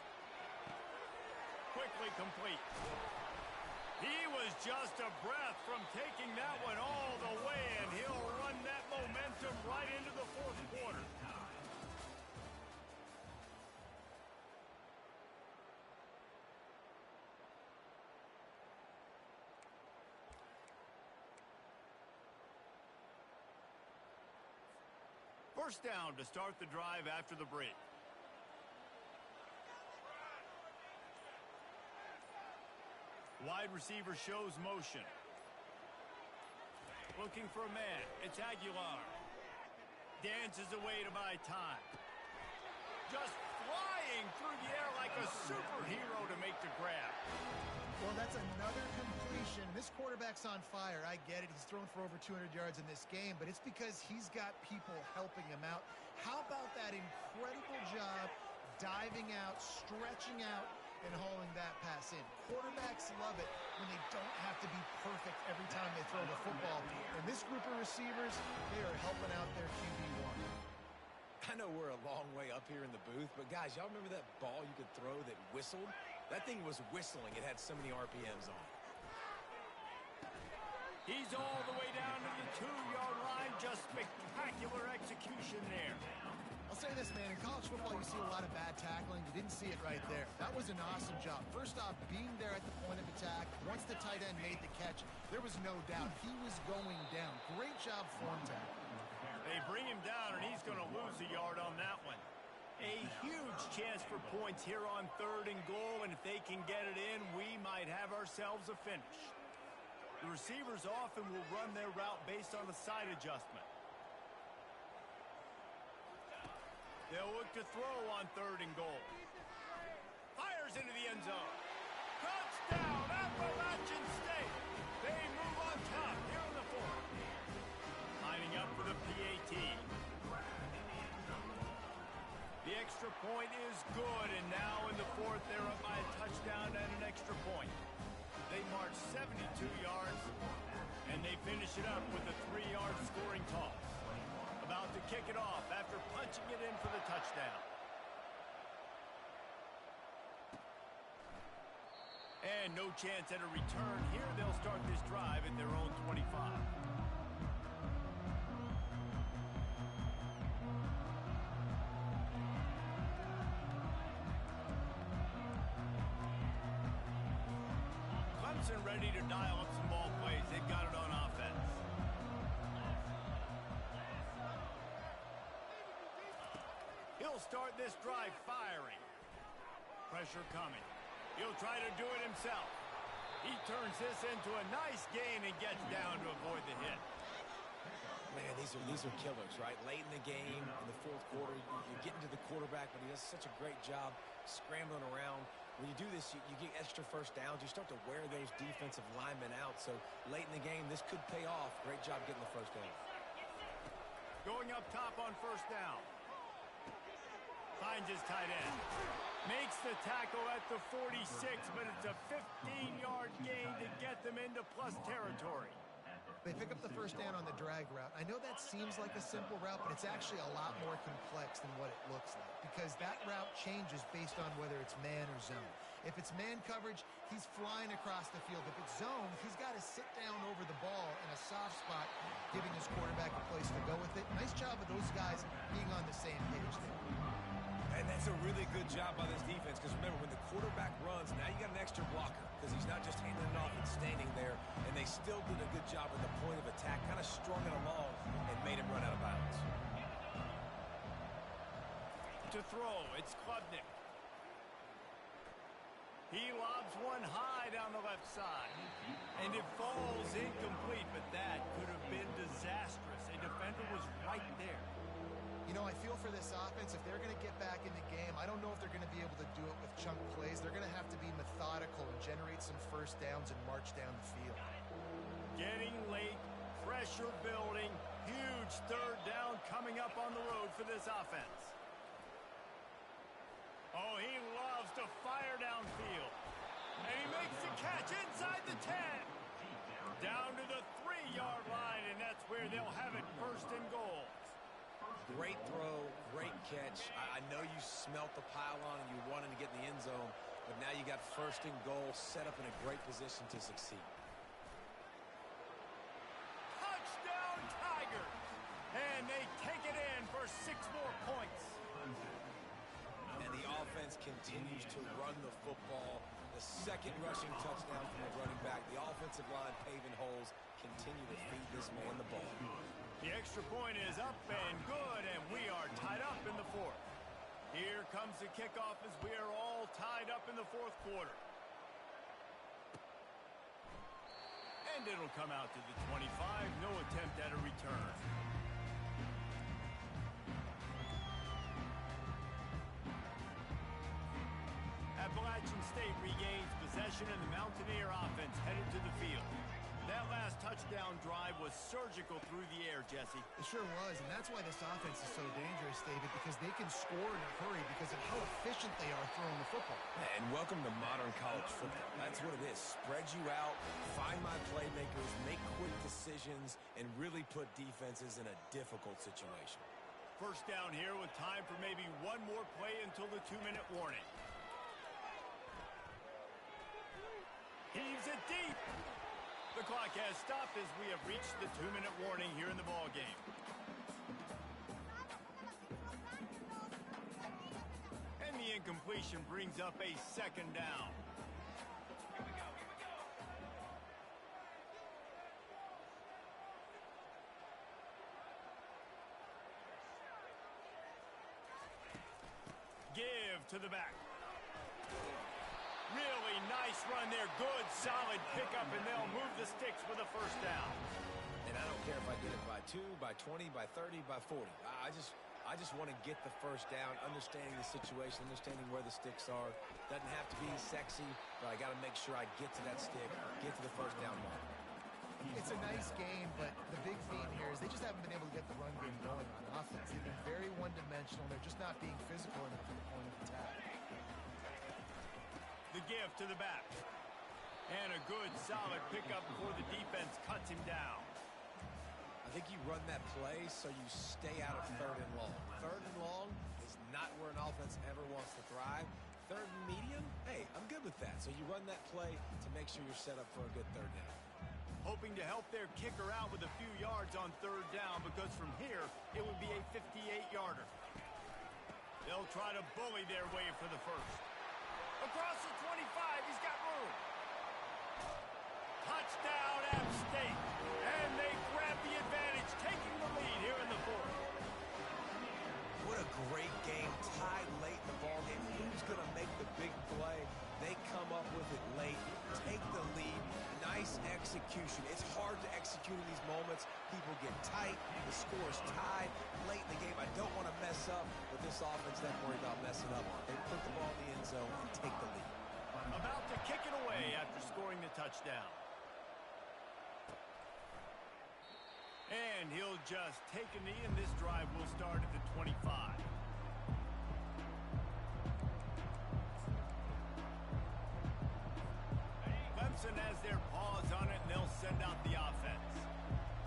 Quickly complete. He was just a breath from taking that one all the way, and he'll run that momentum right into the fourth quarter. First down to start the drive after the break. Wide receiver shows motion. Looking for a man. It's Aguilar. Dances away to buy time. Just flying through the air like a superhero to make the grab. Well, that's another completion. This quarterback's on fire. I get it. He's thrown for over 200 yards in this game, but it's because he's got people helping him out. How about that incredible job diving out, stretching out, and hauling that pass in? Quarterbacks love it when they don't have to be perfect every time they throw the football. And this group of receivers, they are helping out their QB1. I know we're a long way up here in the booth, but guys, y'all remember that ball you could throw that whistled? That thing was whistling. It had so many RPMs on it. He's all the way down to the 2-yard line. Just spectacular execution there. I'll say this, man. In college football, you see a lot of bad tackling. You didn't see it right there. That was an awesome job. First off, being there at the point of attack. Once the tight end made the catch, there was no doubt he was going down. Great job form tackle. They bring him down, and he's going to lose a yard on that one. A huge chance for points here on 3rd and goal, and if they can get it in, we might have ourselves a finish. The receivers often will run their route based on a side adjustment. They'll look to throw on 3rd and goal. Fires into the end zone. Touchdown, Appalachian State. They move on top here in the 4th. Lining up for the PAT. The extra point is good, and now in the 4th, they're up by a touchdown and an extra point. They march 72 yards, and they finish it up with a 3-yard scoring toss. About to kick it off after punching it in for the touchdown. And no chance at a return here. They'll start this drive at their own 25. Clemson ready to dial up some ball plays. They've got it on offense. He'll start this drive firing. Pressure coming. He'll try to do it himself. He turns this into a nice gain and gets down to avoid the hit. Man, these are killers, right? Late in the game, in the 4th quarter, you're getting to the quarterback, but he does such a great job scrambling around. When you do this, you get extra first downs. You start to wear those defensive linemen out. So late in the game, this could pay off. Great job getting the first down. Going up top on first down. Finds his tight end. Makes the tackle at the 46, but it's a 15-yard gain to get them into plus territory. They pick up the first down on the drag route. I know that seems like a simple route, but it's actually a lot more complex than what it looks like because that route changes based on whether it's man or zone. If it's man coverage, he's flying across the field. If it's zone, he's got to sit down over the ball in a soft spot, giving his quarterback a place to go with it. Nice job of those guys being on the same page there. And that's a really good job by this defense because remember, when the quarterback runs, now you got an extra blocker because he's not just handing it off and standing there. And they still did a good job at the point of attack, kind of strung it along and made him run out of bounds. To throw, it's Klubnik. He lobs one high down the left side. And it falls incomplete, but that could have been disastrous. A defender was right there. You know, I feel for this this offense, if they're going to get back in the game, I don't know if they're going to be able to do it with chunk plays. They're going to have to be methodical and generate some first downs and march down the field. Getting late, pressure building, huge third down coming up on the road for this offense. Oh, he loves to fire downfield. And he makes the catch inside the 10. Down to the 3-yard line, and that's where they'll have it first and goal. Great throw, great catch. I know you smelt the pylon and you wanted to get in the end zone, but now you got first and goal set up in a great position to succeed. Touchdown, Tigers! And they take it in for 6 more points. And the offense continues to run the football. The second rushing touchdown from the running back. The offensive line paving holes, continue to feed this man the ball. The extra point is up and good, and we are tied up in the 4th. Here comes the kickoff as we are all tied up in the 4th quarter. And it'll come out to the 25. No attempt at a return. Appalachian State regains possession, and the Mountaineer offense headed to the field. That last touchdown drive was surgical through the air, Jesse. It sure was, and that's why this offense is so dangerous, David, because they can score in a hurry because of how efficient they are throwing the football. And welcome to modern college football. That's what it is. Spread you out, find my playmakers, make quick decisions, and really put defenses in a difficult situation. First down here with time for maybe one more play until the 2-minute warning. Heaves it deep. The clock has stopped as we have reached the 2-minute warning here in the ballgame. And the incompletion brings up a second down. Give to the back. Really nice run there. Good, solid pickup, and they'll move the sticks for the first down. And I don't care if I get it by 2, by 20, by 30, by 40. I just want to get the first down, understanding the situation, understanding where the sticks are. Doesn't have to be sexy, but I got to make sure I get to that stick, get to the first down mark. It's a nice game, but the big theme here is they just haven't been able to get the run game going on offense. They've been very one-dimensional. They're just not being physical enough at the point of attack. The give to the back. And a good, solid pickup before the defense cuts him down. I think you run that play so you stay out of 3rd and long. 3rd and long is not where an offense ever wants to thrive. 3rd and medium, hey, I'm good with that. So you run that play to make sure you're set up for a good 3rd down. Hoping to help their kicker out with a few yards on 3rd down, because from here, it would be a 58-yarder. They'll try to bully their way for the first. Across the 25, he's got room. Touchdown, App State. And they grab the advantage, taking the lead here in the 4th. What a great game, tied late in the ballgame. Who's going to make the big play? They come up with it late, take the lead. Nice execution. It's hard to execute in these moments. People get tight. The score is tied late in the game. I don't want to mess up, but this offense doesn't worry about messing up. They put the ball in the end zone and take the lead. About to kick it away after scoring the touchdown. And he'll just take a knee, and this drive will start at the 25. Clemson has their paws on it, and they'll send out the offense.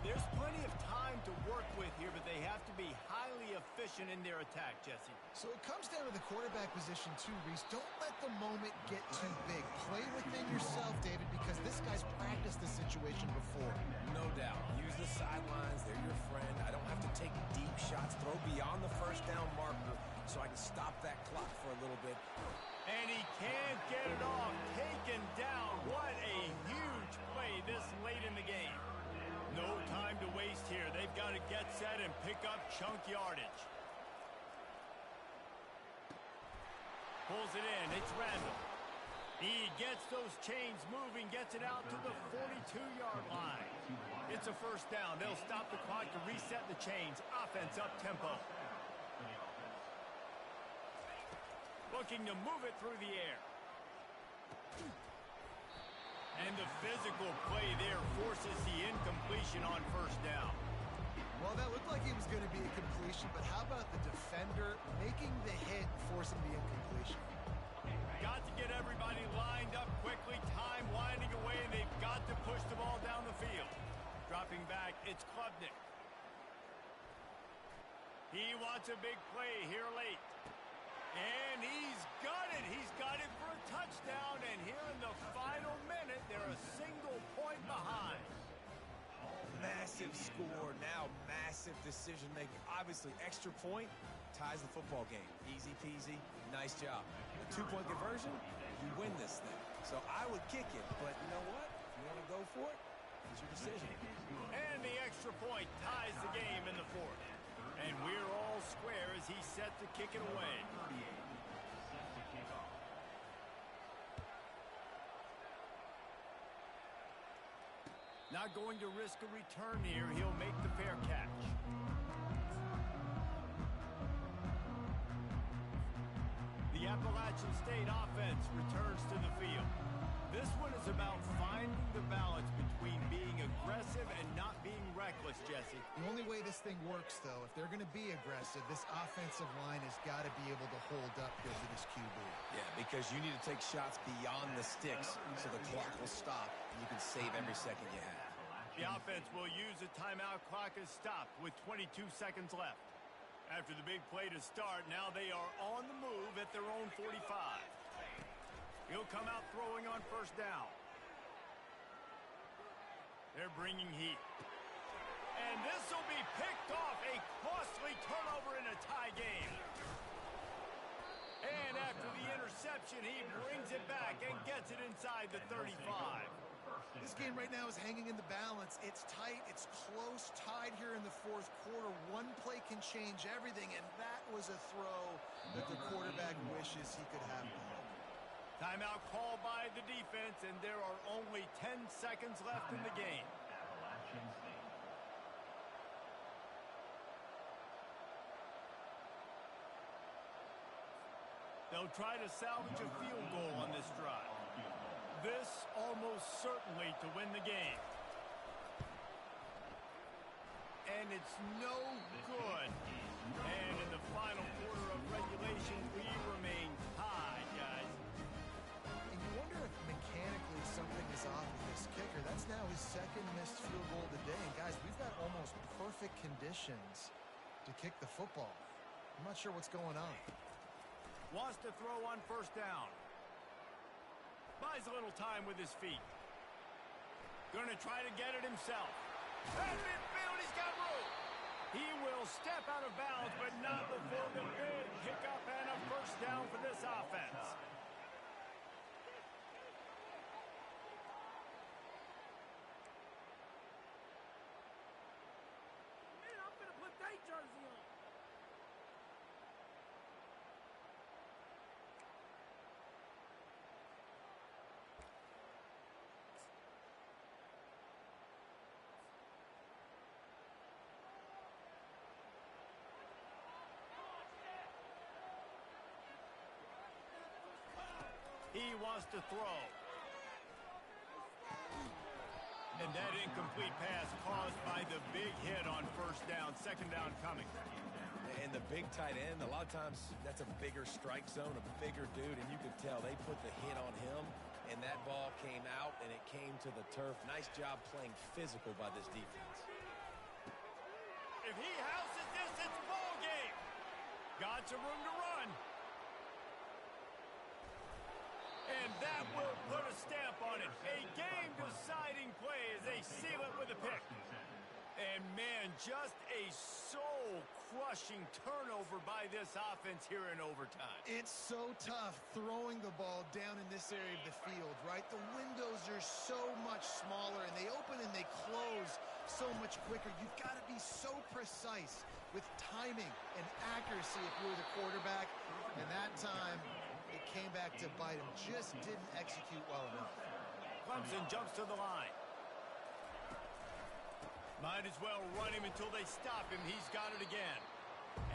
There's plenty of time to work with here, but they have to be highly efficient in their attack, Jesse. So it comes down to the quarterback position too, Reese. Don't let the moment get too big. Play within yourself, David, because this guy's practiced the situation before. No doubt. Use the sidelines. They're your friend. I don't have to take deep shots. Throw beyond the first down marker so I can stop that clock for a little bit. And he can't get it off. Taken down. What a huge play this late in the game. No time to waste here. They've got to get set and pick up chunk yardage. Pulls it in. It's Randall. He gets those chains moving, gets it out to the 42-yard line. It's a first down. They'll stop the clock to reset the chains. Offense up tempo. looking to move it through the air. And the physical play there forces the incompletion on first down. Well, that looked like it was going to be a completion, but how about the defender making the hit, forcing the incompletion? Got to get everybody lined up quickly, time winding away, and they've got to push the ball down the field. Dropping back, it's Klubnik. He wants a big play here late. And he's got it. He's got it for a touchdown, and here in the final minute, they're a single point behind. Massive score, now massive decision-making. Obviously, extra point ties the football game. Easy peasy, nice job. A two-point conversion, you win this thing. So I would kick it, but you know what? If you want to go for it, it's your decision. And the extra point ties the game in the fourth. And we're all square as he's set to kick it away. Not going to risk a return here. He'll make the fair catch. The Appalachian State offense returns to the field. This one is about finding the balance between being aggressive and not being reckless, Jesse. The only way this thing works, though, if they're going to be aggressive, this offensive line has got to be able to hold up here for this QB. Yeah, because you need to take shots beyond the sticks so the clock will stop and you can save every second you have. The offense will use a timeout. Clock is stopped with 22 seconds left. After the big play to start, now they are on the move at their own 45. He'll come out throwing on first down. They're bringing heat. And this will be picked off. A costly turnover in a tie game. And after the interception, he brings it back and gets it inside the 35. This game right now is hanging in the balance. It's tight. It's close. Tied here in the fourth quarter. One play can change everything, and that was a throw that the quarterback wishes he could have done. Timeout called by the defense, and there are only 10 seconds left in the game. They'll try to salvage a field goal on this drive. This almost certainly to win the game. And it's no good. And in the final quarter of regulation, we remain tied, guys. And you wonder if mechanically something is off with this kicker. That's now his second missed field goal today. And guys, we've got almost perfect conditions to kick the football. I'm not sure what's going on. Wants to throw on first down. Buys a little time with his feet. Gonna try to get it himself. At midfield, he's got room. He will step out of bounds, but not before the big pickup and a first down for this offense. Man, I'm gonna put that jersey on. He wants to throw. And that incomplete pass caused by the big hit on first down. Second down coming. And the big tight end, a lot of times that's a bigger strike zone, a bigger dude, and you could tell they put the hit on him, and that ball came out, and it came to the turf. Nice job playing physical by this defense. If he houses this, it's ball game. Got some room to run. And that will put a stamp on it. A game-deciding play as they seal it with a pick. And, man, just a soul-crushing turnover by this offense here in overtime. It's so tough throwing the ball down in this area of the field, right? The windows are so much smaller, and they open and they close so much quicker. You've got to be so precise with timing and accuracy if you're the quarterback. And that time, it came back to bite him. Just didn't execute well enough. Clemson jumps to the line. Might as well run him until they stop him. He's got it again.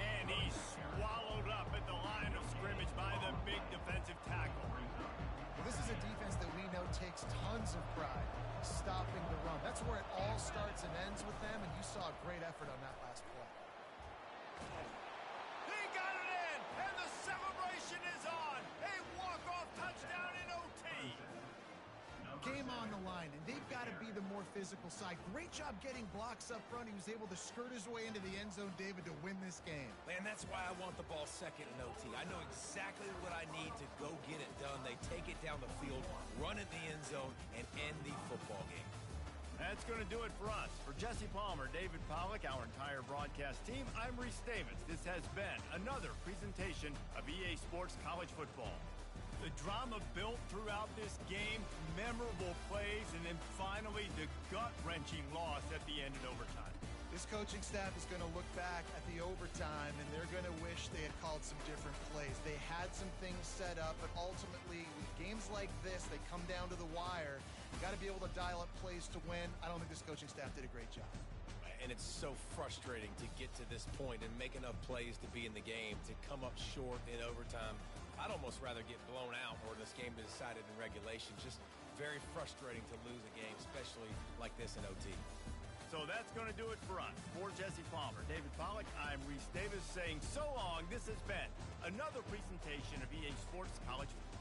And he's swallowed up at the line of scrimmage by the big defensive tackle. Well, this is a defense that we know takes tons of pride stopping the run. That's where it all starts and ends with them, and you saw a great effort on that last play. He got it in, and the celebration is on. A walk-off touchdown in OT. Game on the line, and they've got to be the more physical side. Great job getting blocks up front. He was able to skirt his way into the end zone, David, to win this game. Man, that's why I want the ball second in OT. I know exactly what I need to go get it done. They take it down the field, run in the end zone, and end the football game. That's going to do it for us. For Jesse Palmer, David Pollack, our entire broadcast team, I'm Reese Davis. This has been another presentation of EA Sports College Football. The drama built throughout this game, memorable plays, and then finally the gut-wrenching loss at the end in overtime. This coaching staff is going to look back at the overtime, and they're going to wish they had called some different plays. They had some things set up, but ultimately, with games like this, they come down to the wire. You got to be able to dial up plays to win. I don't think this coaching staff did a great job. And it's so frustrating to get to this point and make enough plays to be in the game, to come up short in overtime. I'd almost rather get blown out or this game be decided in regulation. Just very frustrating to lose a game, especially like this in OT. So that's going to do it for us. For Jesse Palmer, David Pollack, I'm Reese Davis saying so long. This has been another presentation of EA Sports College Football.